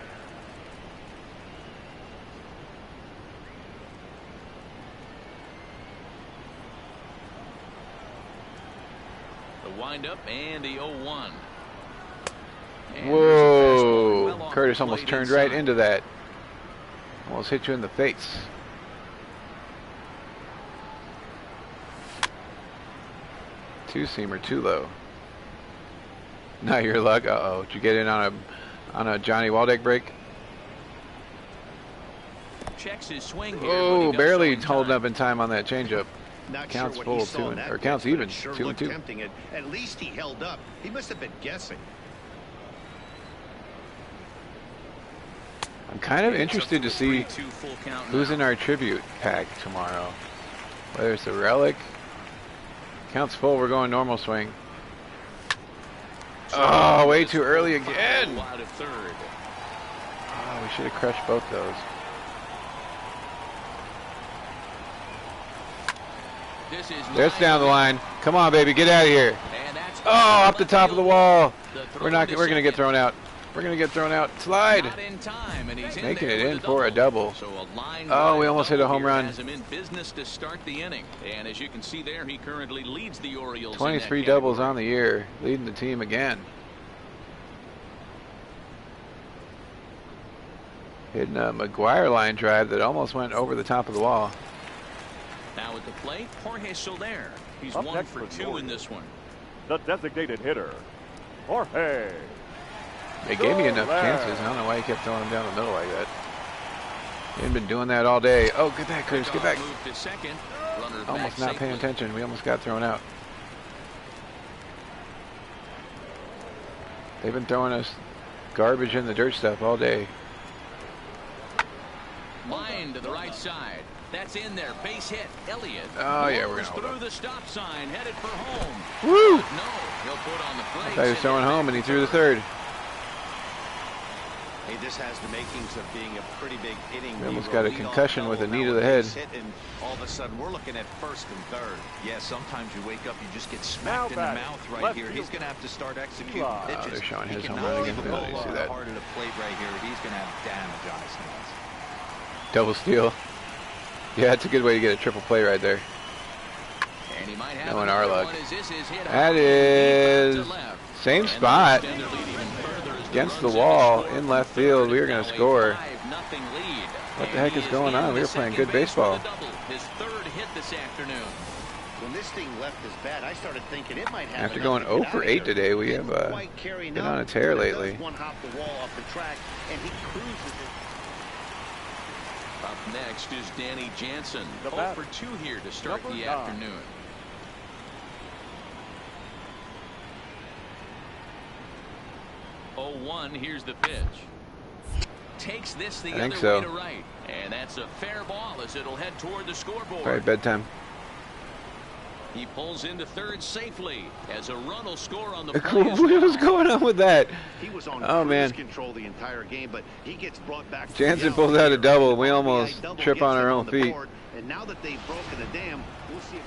The windup and the 0-1. And Whoa, well off Curtis the almost plate turned right inside. into that. Almost hit you in the face. Two-seamer too low. Now your luck. Uh-oh, did you get in on a Johnny Waldeck break? Checks his swing here, Oh, but he does barely so in holding time. up in time on that changeup. Not Counts sure full, what he saw 2 in and, that or counts pitch, but even, it sure 2 and looked 2. tempting. At least he held up. He must have been guessing. I'm kind of interested to see 3-2 full count who's now. in our tribute pack tomorrow. Whether it's a relic. Counts full, we're going normal swing. Oh, way too early again. Foul out of third. Oh, we should have crushed both those. This is There's down the line. Come on, baby, get out of here. And that's Oh, up the top of the wall. The We're not. throw We're to gonna get second. thrown out. We're gonna get thrown out. Slide. Not in time, and he's Making there it with in for a double. So a line Oh, we drive almost hit a double home here run. has him in business to start the inning. And as you can see there, he currently leads the Orioles. 23 in that doubles category. on the year, leading the team again. Hitting a McGuire line drive that almost went over the top of the wall. Now at the plate, Jorge Soler. He's Up 1 next for for 2 in Orioles. this one. The designated hitter, Jorge. They gave me enough Soler. chances. I don't know why he kept throwing them down the middle like that. He hadn't been doing that all day. Oh, get back, Curtis, get back. Move to second. Runner Almost back not paying safely. attention. We almost got thrown out. They've been throwing us garbage in the dirt stuff all day. Line to the right side. That's in there. Base hit. Elliott. Oh, yeah, we're blows gonna hold through up. the stop sign, headed for home. Woo! No, he'll put on the I brakes. thought he was throwing home and he threw the third. Hey, this has the makings of being a pretty big inning. We almost We got a lead off concussion with a double, knee now to the a head. base hit, and all of a sudden we're looking at first and third. Yeah, sometimes you wake up, you just get Now smacked in the batting, mouth right left here. He's field. going to have to start executing Wow, pitches. they're showing He his home cannot run leave again. the Yeah, ball you see off the that. heart of the plate right here. He's going to have damage hands. Double steal. Yeah, it's a good way to get a triple play right there. And he might have No, in our another luck. one as this is hit That out deep is to left. same And spot. they'll extend their lead even further as Against the runs wall score in from left third. field. We were Now going a to score. 5-0 lead. What the And heck he is going in on? We to were playing second good base with a baseball. double. His third hit this afternoon. When this thing left his bat, I started thinking it might have After enough going to 0 get for out of 8 here. today, we Didn't have quite carry been enough, on a tear but it does lately. one hop the wall off the track, and he cruises it. Up next is Danny Jansen. The 0 bat. for 2 here to start Number the 9. afternoon. Oh, 1, here's the pitch. Takes this the I think other so. way to right. And that's a fair ball as it'll head toward the scoreboard. All right, bedtime. He pulls into third safely as a run will score on the What play as was well. going on with that? He was on Oh, cruise man. control the entire game, but he gets brought back. to Jansen reality pulls out a here. double, and we The RBI almost double trip gets on our them own the feet. board, and now that they've broken the dam, we'll see.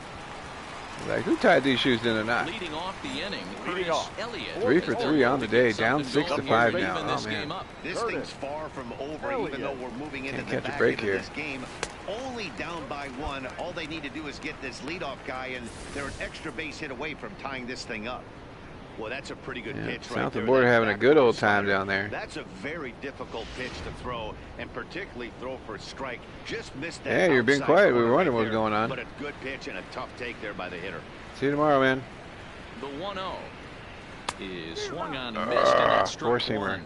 Like, who tied these shoes in a knot? Leading off the inning, Leading Curtis off. Elliott. 3 for 3 on the day, down 6-5 now. Oh man. This thing's far from over, even though we're moving into the Can't catch a back break end here. of this game. Only down by 1. All they need to do is get this leadoff guy, and they're an extra base hit away from tying this thing up. Well, that's a pretty good pitch South right of the there. border That having a back good old slider. time down there. That's a very difficult pitch to throw, and particularly throw for a strike. Just missed that. Yeah, you're being outside quiet. We were corner wondering right what was there, going on. But a good pitch and a tough take there by the hitter. See you tomorrow, man. The 1-0 is swung on and missed, and that's strike four-seamer. 1.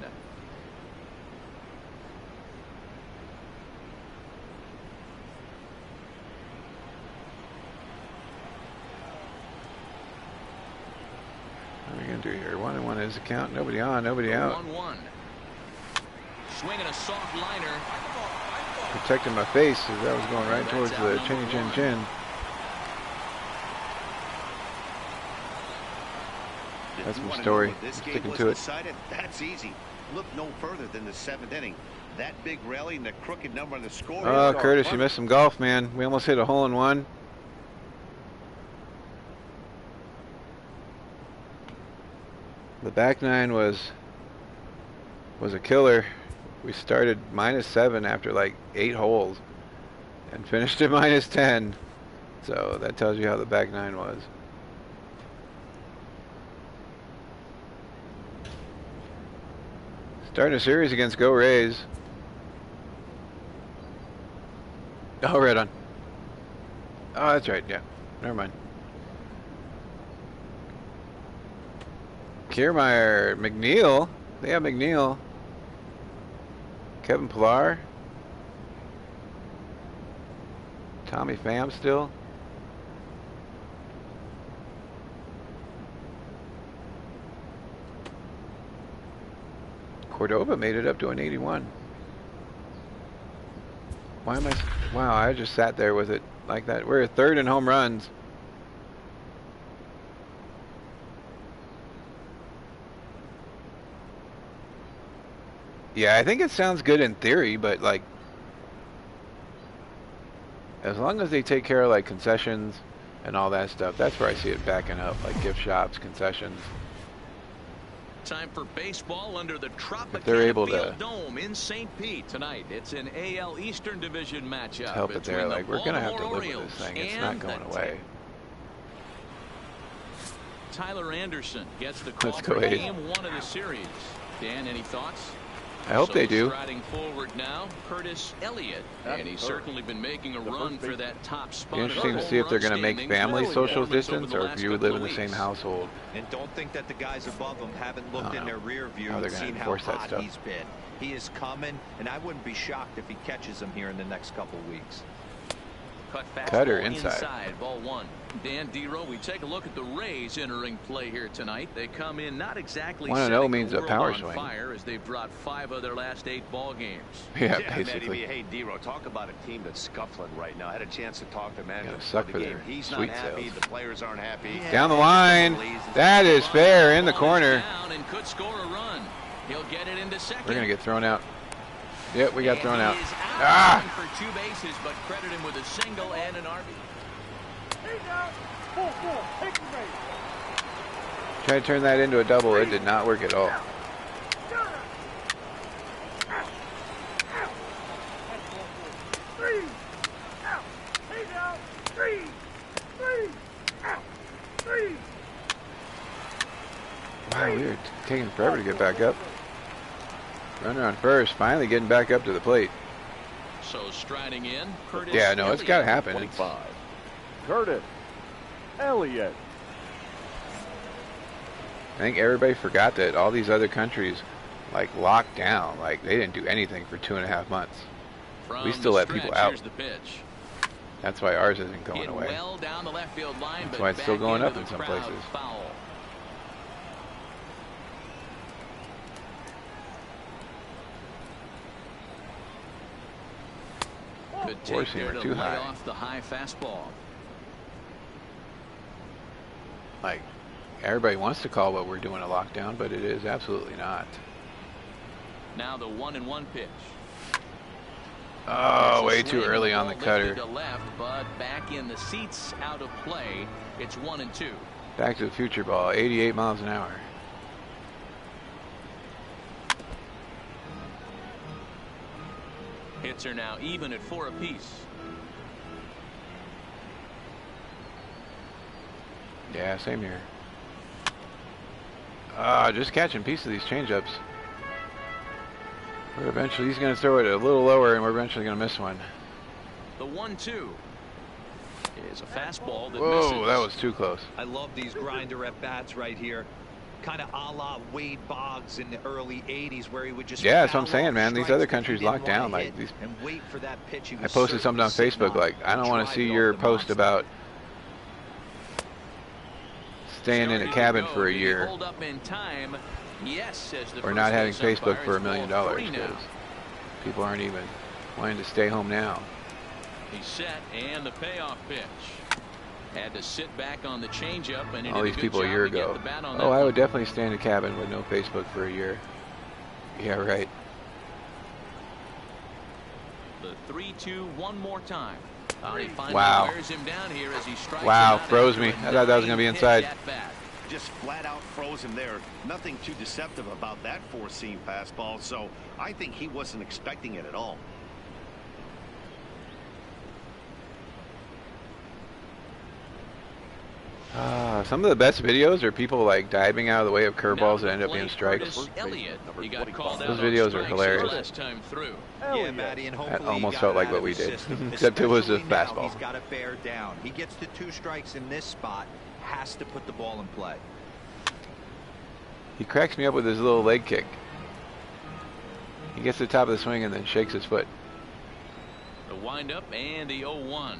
What are we gonna do here? 1-1 is the count. Nobody on, nobody out. 1-1. Swinging a soft liner. Protecting my face as that was going right towards the chinny chin chin. That's If you my wanna story. know what this game Sticking was to it. decided, that's easy. Look no further than the 7th inning. That big rally and the crooked number on the score. Oh, Curtis, you missed some golf, man. We almost hit a hole-in-one. The back nine was a killer. We started -7 after like 8 holes and finished at -10. So that tells you how the back nine was. Starting a series against Go Rays. Oh, right on. Oh, that's right. Yeah. Never mind. Kiermaier, McNeil. They have McNeil. Kevin Pillar. Tommy Pham still. Cordova made it up to an 81. Why am I? Wow, I just sat there with it like that. We're third in home runs. Yeah, I think it sounds good in theory, but like, as long as they take care of like concessions and all that stuff, that's where I see it backing up, like gift shops, concessions. Time for baseball under the If they're able Tropicana to Dome in St. Pete tonight. It's an AL Eastern Division matchup. Help it there, between like the we're gonna have to Baltimore live with Orioles this thing. It's and not going the away. Tyler Anderson gets the call Let's go for A's. game 1 of the series. Dan, any thoughts? I hope they do. Striding forward now, Curtis Elliott, and he's certainly been making a run for that top spot. Be interesting to see if they're going to make family social distance or if you would live in the same household. And don't think that the guys above him haven't looked in their rear view How they're and gonna seen how enforce that hot stuff. he's been. He is coming, and I wouldn't be shocked if he catches him here in the next couple weeks. Cutter Fastball inside. Ball 1. Dan Dero, we take a look at the Rays entering play here tonight. They come in not exactly 1-0 setting means the a world power on swing. fire as they've dropped 5 of their last 8 ball games. Yeah, Man, basically. hey, Dero, talk about a team that's scuffling right now. I had a chance to talk to manager Gotta suck before the for game. their He's sweet not happy. sales. The players aren't happy. Down the line. That is fair in the Ball is corner. down and could score a run. He'll get it into second. We're going to get thrown out. Yep, we got thrown And out. he is Ah! for 2 bases, but credit him with a single and an RB. Tried to turn that into a double. It did not work at all. Wow, we were taking forever to get back up. Runner on first, finally getting back up to the plate. So striding in, Curtis Yeah, no, it's got to Elliott. happen. It's- 25. Curtis Elliott. I think everybody forgot that all these other countries like locked down. Like they didn't do anything for 2.5 months. From We still the let people stretch, out. Here's the pitch. That's why ours isn't going Hit away. well down the left field line, That's but why it's still back going into up the in some crowd, places. Foul. Good take Four-seamer there to too lay high. off the high fastball. Like everybody wants to call what we're doing a lockdown, but it is absolutely not. Now the 1-1 pitch. Oh, way too early on the cutter. To left, but back in the seats, out of play. It's 1-2. Back to the future ball, 88 miles an hour. Hits are now even at 4 apiece. Yeah, same here. Just catching pieces of these changeups. We're eventually, he's going to throw it a little lower, and we're eventually going to miss one. The 1-2 is a fastball that Whoa, misses. that was too close. I love these grinder at bats right here. Kind of a la Wade Boggs in the early 80s, where he would just that's what I'm saying, man. These other countries lock down like these. And wait for that pitch. I posted something on Facebook like, I don't want to see your post about staying in a cabin for a year or not having Facebook for $1 million because people aren't even wanting to stay home now. He's set, and the payoff pitch. Had to sit back on the changeup, and all these people a year ago. Oh, I would definitely stay in a cabin with no Facebook for a year. Yeah, right. The 3-2 one more time. Wow. Wow, froze me. I thought that was going to be inside. Just flat out froze him there. Nothing too deceptive about that four-seam fastball, so I think he wasn't expecting it at all. Some of the best videos are people like diving out of the way of curveballs that end up being strikes. Those videos are hilarious. That almost felt like what we did, except it was a fastball. He's got to bear down. He gets to 2 strikes in this spot. Has to put the ball in play. He cracks me up with his little leg kick. He gets to the top of the swing and then shakes his foot. The windup and the 0-1.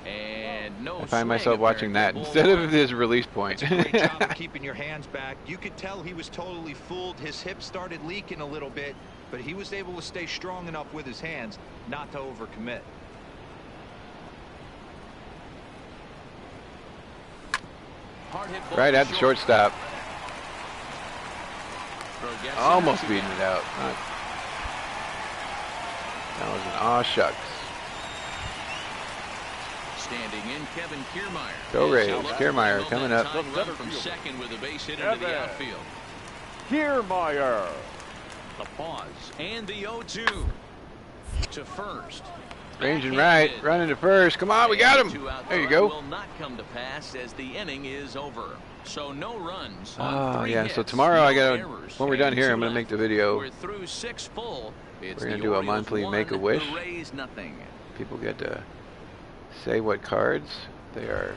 And no, I find myself watching that instead of his release point. Great job of keeping your hands back. You could tell he was totally fooled. His hip started leaking a little bit, but he was able to stay strong enough with his hands not to overcommit. Right at the shortstop. Almost beating it out. That was an aw shucks. Standing in, Kevin Kiermaier. Go Rays. Kiermaier coming up. From second with a base hit into the outfield. Kiermaier. The pause and the 0-2 to first. Ranging right, running to first. Come on, we got him. There you go. Will not come to pass as the inning is over. So no runs. Oh yeah. So tomorrow I got when we're done here, I'm gonna make the video. We're through 6 full. We're gonna do a monthly Make-A-Wish. Nothing. People get to say what cards they are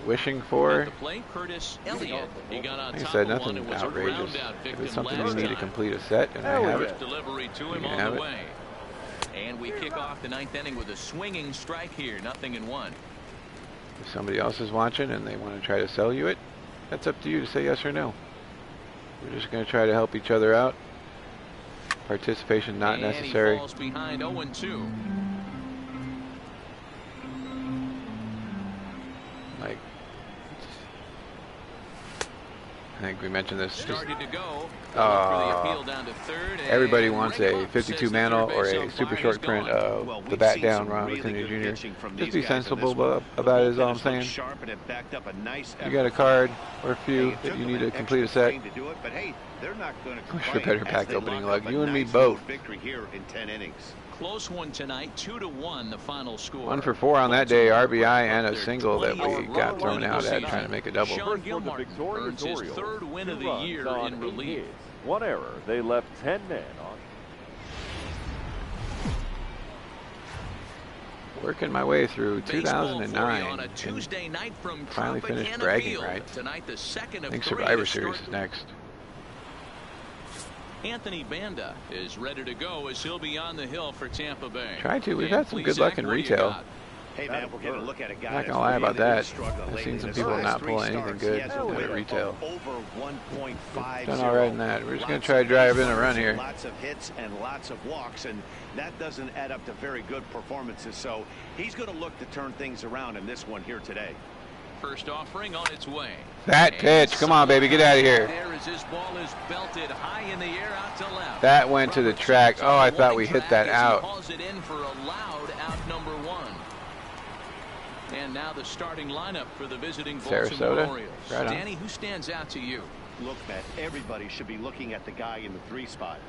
wishing for. Play, Curtis Elliott. He got on like I top said, of nothing one. outrageous. If it's something you need to time. complete a set, and I have it, Delivery to you him can on have the it. way. And we kick off the 9th inning with a swinging strike here. 0-1. If somebody else is watching and they want to try to sell you it, that's up to you to say yes or no. We're just going to try to help each other out. Participation not necessary. He falls behind 0-2. Like, I think we mentioned this. Started to go. Appeal down to third, everybody wants a 52 mantle or a super short print of the bat down Ron McClendon Jr. Just be sensible about it is all I'm saying. You got a card or a few that you need to complete a set. Wish for better pack opening luck. You and me both. Close one tonight, 2-1 the final score. 1 for 4 on that day, RBI and a single that we got thrown out at trying to make a double. First for the victorious his Orioles. 3rd win of 2 the runs year on in 8 relief. hits. 1 error. They left 10 men on. Working my way through Baseball 2009 on a Tuesday night from finally finished Tropicana bragging Field. right. Tonight, the second I of think 3 Survivor to Series start. is next. Anthony Banda is ready to go as he'll be on the hill for Tampa Bay. Try to. We've had some good luck in retail. Hey man, we're going to look at a guy. I'm not gonna lie about that. I've seen some people not pulling anything good at retail. Over 1.5. Done all right in that. We're just gonna try to drive in a run here. Lots of hits and lots of walks, and that doesn't add up to very good performances. So he's going to look to turn things around in this one here today. First offering on its way. That pitch. Come on, baby. Get out of here. There as his ball is belted high in the air out to left. That went to the track. Oh, I thought we hit that out. Calls it in for a loud out number 1. And now the starting lineup for the visiting Baltimore Orioles. Right on. Danny, who stands out to you? Look, Matt, everybody should be looking at the guy in the 3 spot.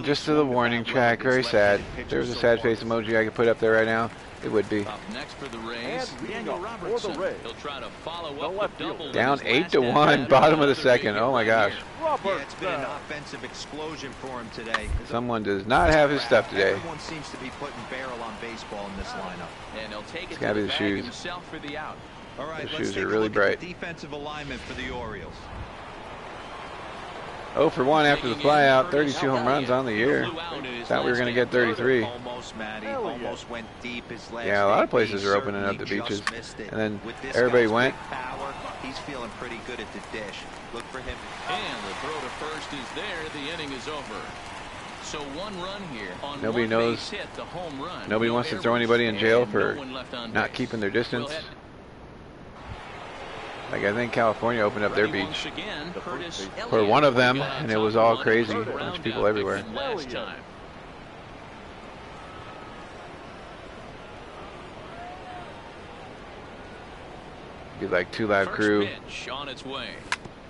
Just to the warning track. Very sad. If there was a sad face emoji I could put up there right now, it would be. Up next for the Rays, And Daniel Robertson. He'll try to follow up the double. Down 8-1, bottom of the second. Oh my gosh. Yeah, it's been an offensive explosion for him today. Someone does not have his stuff today. Everyone seems to be putting barrel on baseball in this lineup. And he'll take it It's to gotta be the the bag shoes. himself for the out. All right, The let's shoes take are a really look bright. at the defensive alignment for the Orioles. 0 for 1 after the flyout. 32 home runs on the year. Thought we were going to get 33. Almost, Matty. Almost went deep his last. Yeah, a lot of places are He opening up the certainly beaches. just missed it. And then With this everybody guy's went. big power, he's feeling pretty good at the dish. Look for him. And the throw to first is there. The inning is over. So 1 run here on Nobody one knows. base hit, the home run. Nobody No wants to errors, throw anybody in jail and for no one left on not base. keeping their distance. We'll head Like I think California opened up their ready beach once again, Curtis for Elliott one of them, got on and it top was all on crazy. the A bunch of roundout people everywhere. pick from last time. Be like 2 Live First Crew pitch on its way.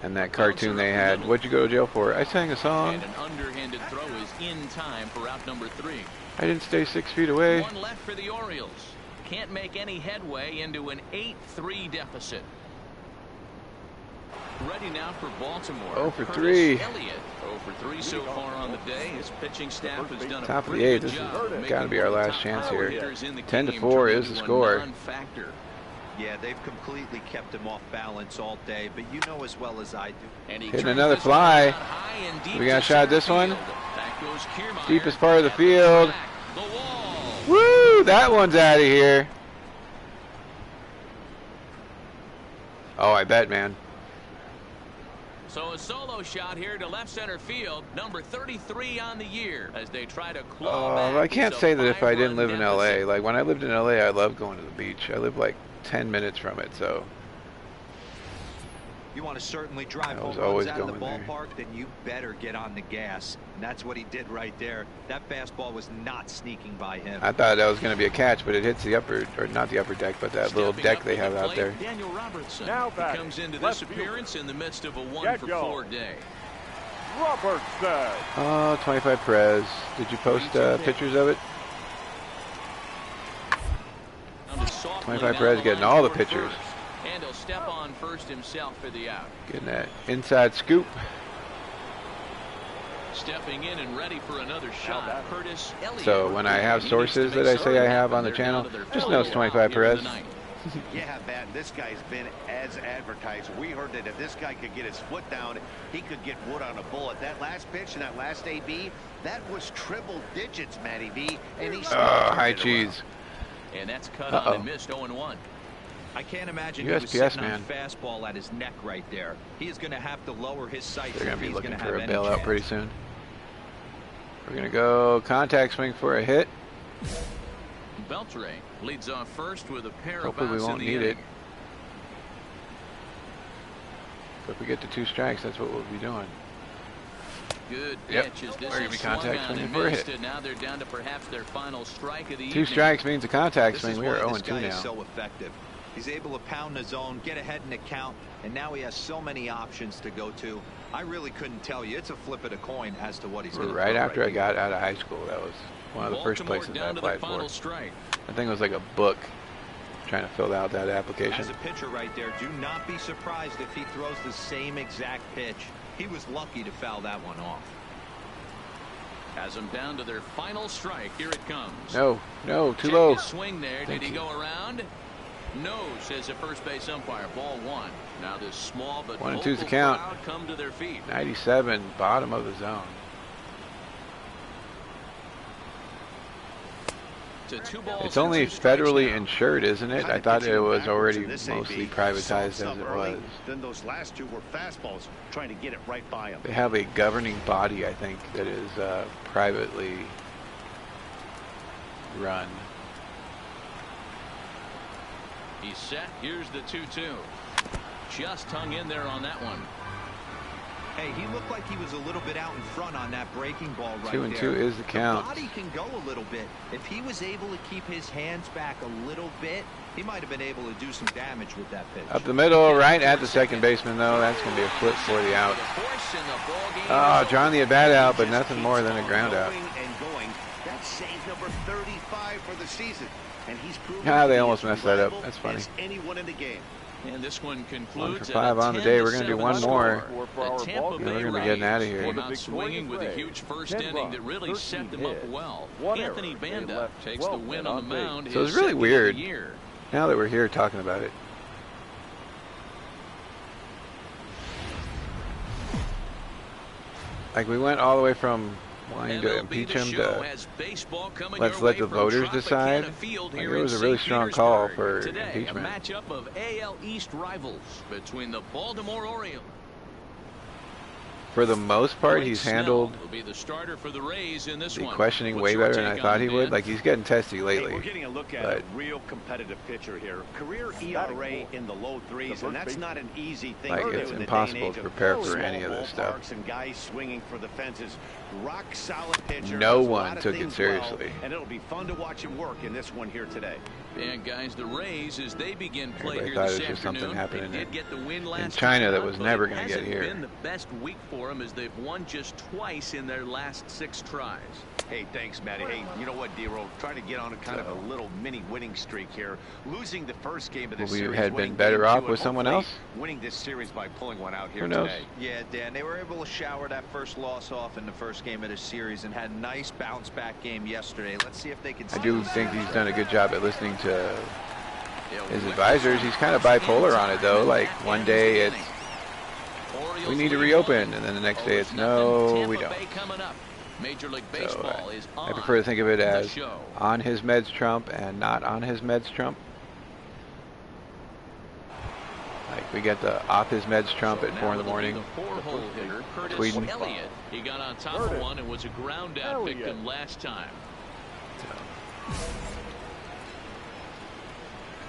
and that cartoon they had. What'd you go to jail for? I sang a song. And an underhanded throw is in time for out number 3. I didn't stay 6 feet away. 1 left for the Orioles. Can't make any headway into an 8-3 deficit. Ready now for Baltimore. 0 for Curtis 3. Elliott. 0 for 3 so far on the day. His pitching staff has done a Top of the pretty 8th. good This job has of making got to be our one of the last top chance power here. hitters in the 10 to game 4 turn is the into a score. non-factor. Yeah, they've completely kept him off balance all day, but you know as well as I do. And he Hitting turns another this fly. one out high and deep We got a to shot at center this one. field. Back goes Kiermaier. Deepest part of the At field. back, the wall. Woo! That one's out of here. Oh, I bet, man. So a solo shot here to left center field, number 33 on the year, as they try to claw back. I can't It's a say that if I didn't 5-run live in deficit. LA. Like when I lived in LA, I loved going to the beach. I lived like 10 minutes from it, so You want to certainly drive I was home always runs out of the going there. ballpark, then you better get on the gas. And that's what he did right there. That fastball was not sneaking by him. I thought that was going to be a catch, but it hits the upper, or not the upper deck, but that little Stepping deck up they to have the out plate, there. Daniel Robertson. Now He batting, comes into left this fielder. appearance in the midst of a Get 1-for-4 day. Robertson. Oh, 25 Perez. Did you post pictures of it? 25 Perez getting all the pictures. And he'll step on first himself for the out. Getting that inside scoop. Stepping in and ready for another shot, Curtis Elliott. So when I have He sources needs to that I make say I certain have on the they're channel, down to their just full know it's 25 here in the Perez. ninth. Yeah, Matt, this guy's been as advertised. We heard that if this guy could get his foot down, he could get wood on a bullet. That last pitch and that last AB, that was triple digits, Matty V. And he's High cheese. And that's cut on and missed 0-1. I can't imagine he was USPS, sitting man. on fastball at his neck right there. He is going to have to lower his sights. They're going if to be he's looking gonna for a have any bailout chance. pretty soon. We're going to go contact swing for a hit. Beltre leads off first with a pair Hopefully of we outs won't in the need inning. it. But if we get to 2 strikes, that's what we'll be doing. Good Yep. pitch as this We're gonna is be swung contact on swinging and for a missed, hit. and now they're down to perhaps their final strike of the 2 evening. strikes means a contact This swing. is We are why this 0-2 guy now. is so effective. He's able to pound the zone, get ahead in the count, and now he has so many options to go to. I really couldn't tell you. It's a flip of the coin as to what he's going to Right throw after I here. got out of high school, that was one of the first Baltimore places I down to applied the final for. strike. I think it was like a book trying to fill out that application. As a pitcher right there, do not be surprised if he throws the same exact pitch. He was lucky to foul that one off. Has them down to their final strike. Here it comes. No, no, too Check low. his swing there. Thank Did he you. go around? No, says the first base umpire. Ball 1. Now this small but 1 and 2's the vocal count. crowd come to their feet. 97, bottom of the zone. To 2 balls It's only and 2 strikes federally now. insured, isn't it? I Kinda thought gets it you was backwards already in this mostly AB. privatized Soft as stuff it early, was. Then those last 2 were fastballs, trying to get it right by him. They have a governing body, I think, that is privately run. He's set. Here's the 2-2. Just hung in there on that one. Hey, he looked like he was a little bit out in front on that breaking ball right 2-2 there. is the count. The body can go a little bit. If he was able to keep his hands back a little bit, he might have been able to do some damage with that pitch. Up the middle, right at the second baseman, though. That's going to be a flip for the out. Oh, drawing the at-bat out, but nothing more than a ground out. That's save number 35 for the season. And he's proven They almost messed that up. That's funny. Anyone in the game. And this one 1 concludes for 5 on the day. We're going to do one more. The Tampa Bay We're going to be getting out of here. came out swinging with a huge first inning that really set them up well. Anthony Banda takes the win on the mound. So it's really weird now that we're here talking about it. Like, we went all the way from wanting to impeach him to let's let the voters decide. Like, it was a really strong call for impeachment. A matchup of AL East rivals between the Baltimore Orioles. For the most part, he's handled will be the starter for the Rays in this the one. questioning way better than I thought he would. Like, he's getting testy lately. Hey, we're getting a look at a real competitive pitcher here. Career ERA in the low 3s, and that's not an easy thing to do It's in the impossible day and to age prepare of for any of this stuff. And guys swinging for the fences. Rock solid pitcher. No does a one lot of took it things seriously. well, and it'll be fun to watch him work in this one here today. And guys, the Rays, as they begin play Everybody here thought this it was just something afternoon, happening they did get the win last in China time, that was but never it going to get hasn't here. been the best week for them as they've won just twice in their last 6 tries. Hey, thanks, Matty. Hey, you know what, D-Roll? Trying to get on a kind of a little mini winning streak here. Losing the first game of this series. We had been winning better game off 2, with and someone hopefully else. Winning this series by pulling one out here Who knows? today. Yeah, Dan, they were able to shower that first loss off in the first game of the series and had a nice bounce back game yesterday. Let's see if they can. I do think he's done a good job at listening to his advisors. He's kind of bipolar on it, though. Like, one day it's we need to reopen, and then the next day it's no, we don't. Major League So Baseball is I prefer to think of it as on his meds Trump and not on his meds Trump. Like, we get the off his meds Trump at 4 in the morning. Sweden. Elliott. He got on top of one and was a ground out victim last time.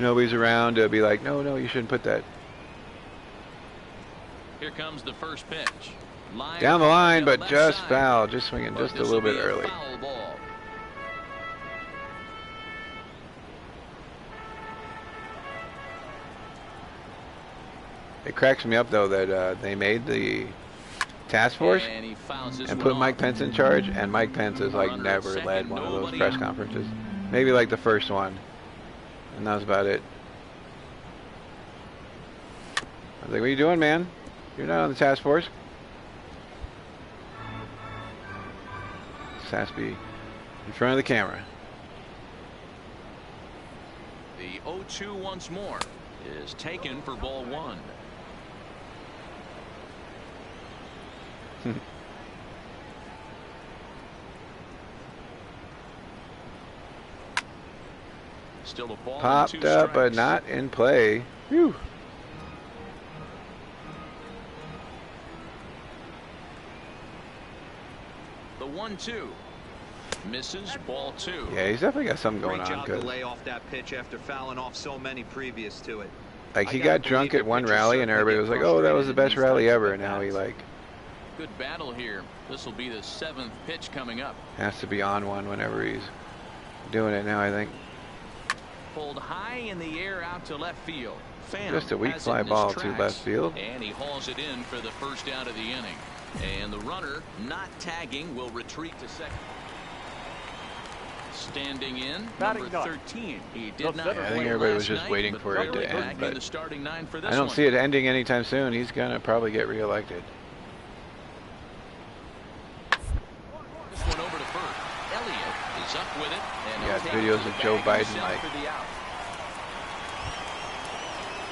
Nobody's around to be like, no, you shouldn't put that. Here comes the first pitch. Down the line, but just foul. Just swinging just a little bit early. It cracks me up, though, that they made the task force and put Mike Pence in charge, and Mike Pence has, like, never led one of those press conferences. Maybe, like, the first one. And that was about it. I was like, what are you doing, man? You're not on the task force. Saspy in front of the camera. The 0-2 once more is taken for ball 1. Still a ball. Popped up, but not in play. Whew. The 1-2 misses, ball 2. Yeah, he's definitely got something going Great on. job to lay off that pitch after fouling off so many previous to it. Like, he got drunk at one rally, and everybody was like, "Oh, that was the best rally ever." And now he, like, good battle here. This will be the 7th pitch coming up. has to be on one whenever he's doing it now, I think. Pulled high in the air out to left field. Just a weak fly ball to left field. And he hauls it in for the first out of the inning. And the runner, not tagging, will retreat to second. Standing in, number 13. He did not. Yeah, I think everybody was just waiting for it to end, but the starting 9 for this I don't one. see it ending anytime soon. He's gonna probably get reelected. This one over to first. Elliott is up with it. And You got videos of Joe Biden, like,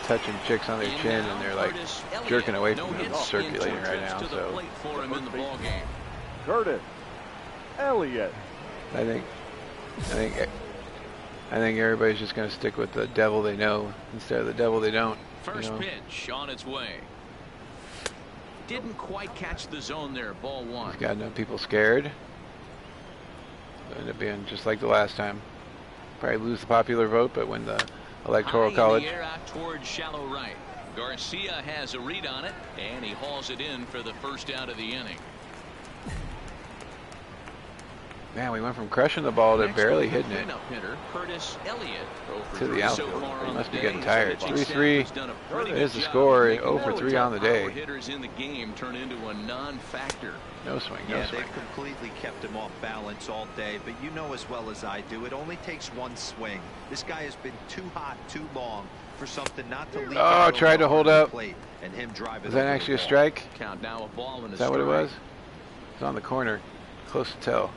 touching chicks on their chin, and they're like jerking away from him. It's circulating right now. So Curtis Elliott. I think everybody's just gonna stick with the devil they know instead of the devil they don't. First pitch on its way. Didn't quite catch the zone there. Ball 1. He's got enough people scared. It'll end up being just like the last time. Probably lose the popular vote, but win the Electoral High College. in the air out towards shallow right. Garcia has a read on it, and he hauls it in for the first out of the inning. Man, we went from crushing the ball to Next barely up, hitting it cleanup hitter Curtis Elliott. to the outfield. He must be getting tired. 3-3 is the job score. making 0 for 3 on the power day. hitters in the game turn into a non-factor. No swing, no Yeah, swing. they've completely kept him off balance all day, but you know as well as I do, it only takes one swing. This guy has been too hot too long for something not to leak out tried to over hold the up. plate and him driving. Was that over the actually a wall. strike? Count now, a ball and a Is that what it strike. was? It's on the corner. Close to tell.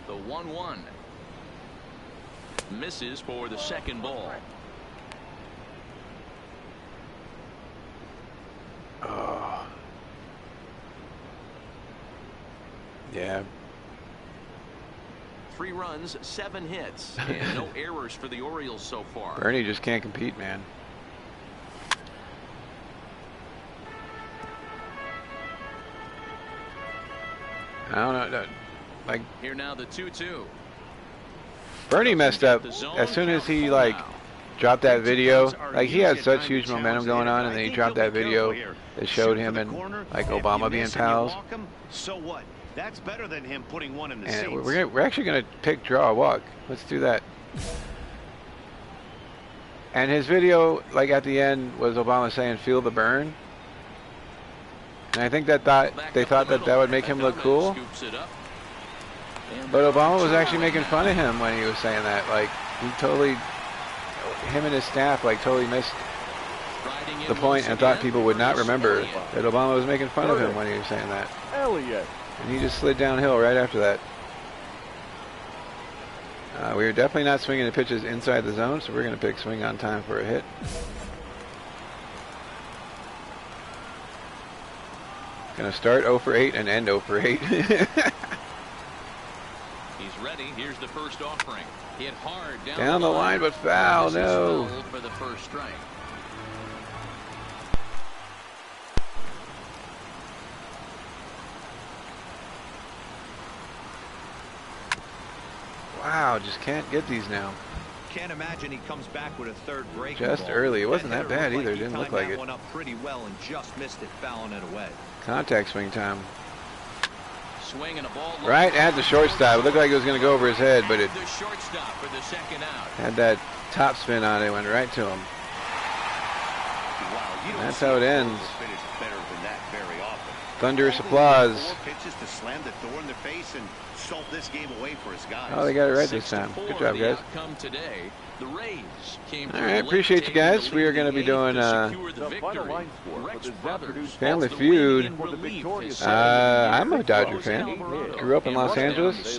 The 1-1 misses for the second ball. Oh. Yeah. 3 runs, 7 hits, and no errors for the Orioles so far. Bernie just can't compete, man. I don't know. Like, Here now the 2-2. Bernie messed up as soon as he like dropped that video. Like, he had such huge momentum going on, and then he dropped that video that showed him and like Obama being pals. So what? That's better than him putting one in the And seats. we're actually gonna pick draw walk. Let's do that. And his video, like at the end, was Obama saying "feel the burn," and I think that they thought that would make him look cool. But Obama was actually making fun of him when he was saying that. Like, him and his staff like totally missed the point and thought people would not remember that Obama was making fun of him when he was saying that. Elliott. And he just slid downhill right after that. We are definitely not swinging the pitches inside the zone, so we're going to pick swing on time for a hit. Going to start 0 for 8 and end 0 for 8. He's ready. Here's the first offering. Hit hard down the line, but foul. No. For the first strike. Wow, just can't get these now. Can't imagine he comes back with a third break. Just early. It wasn't that bad either. He Didn't look timed like that it. one up pretty well and just missed it, fouling it away. Contact swing time. Swing and a ball. Right at the shortstop. It looked like it was going to go over his head, but it The shortstop for the second out. had that top spin on it. Went right to him. Wow, you don't That's see how a it ball ends. that's finished better than that very often. Thunderous Only applause. 4 pitches to slam the door in the face and stole this game away for his guys. Oh, they got it right this time. 6-4 Good job, the guys. outcome today. The Rays came All right, appreciate you guys. We are going to be doing The final line score for this afternoon's Family Feud. for the victorious I'm a Dodger fan. Grew up in Los Angeles.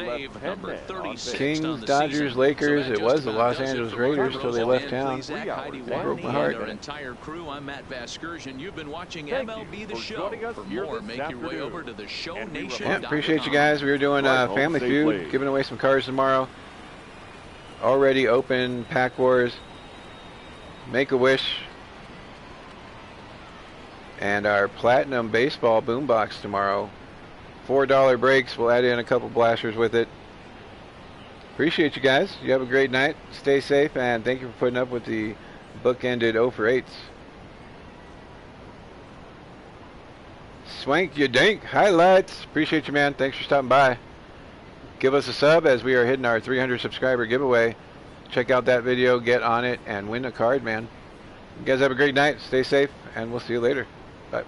Kings, Dodgers, Lakers. It was the Los Angeles Raiders till they left town. Broke my heart. Our entire crew. I'm Matt Vasgersian. You've been watching Thank MLB you The for Show. joining us For here more, this make your way afternoon. over to the And we ShowNation.com. Yeah, appreciate you guys. We were doing Family Home Feud, safely. giving away some cards tomorrow. Already open Pack Wars, Make-A-Wish, and our Platinum Baseball Boombox tomorrow. $4 breaks. We'll add in a couple blasters with it. Appreciate you guys. You have a great night. Stay safe, and thank you for putting up with the bookended 0 for 8s. Swank you dink. Highlights. Appreciate you, man. Thanks for stopping by. Give us a sub as we are hitting our 300 subscriber giveaway. Check out that video, get on it, and win a card, man. You guys have a great night. Stay safe, and we'll see you later. Bye.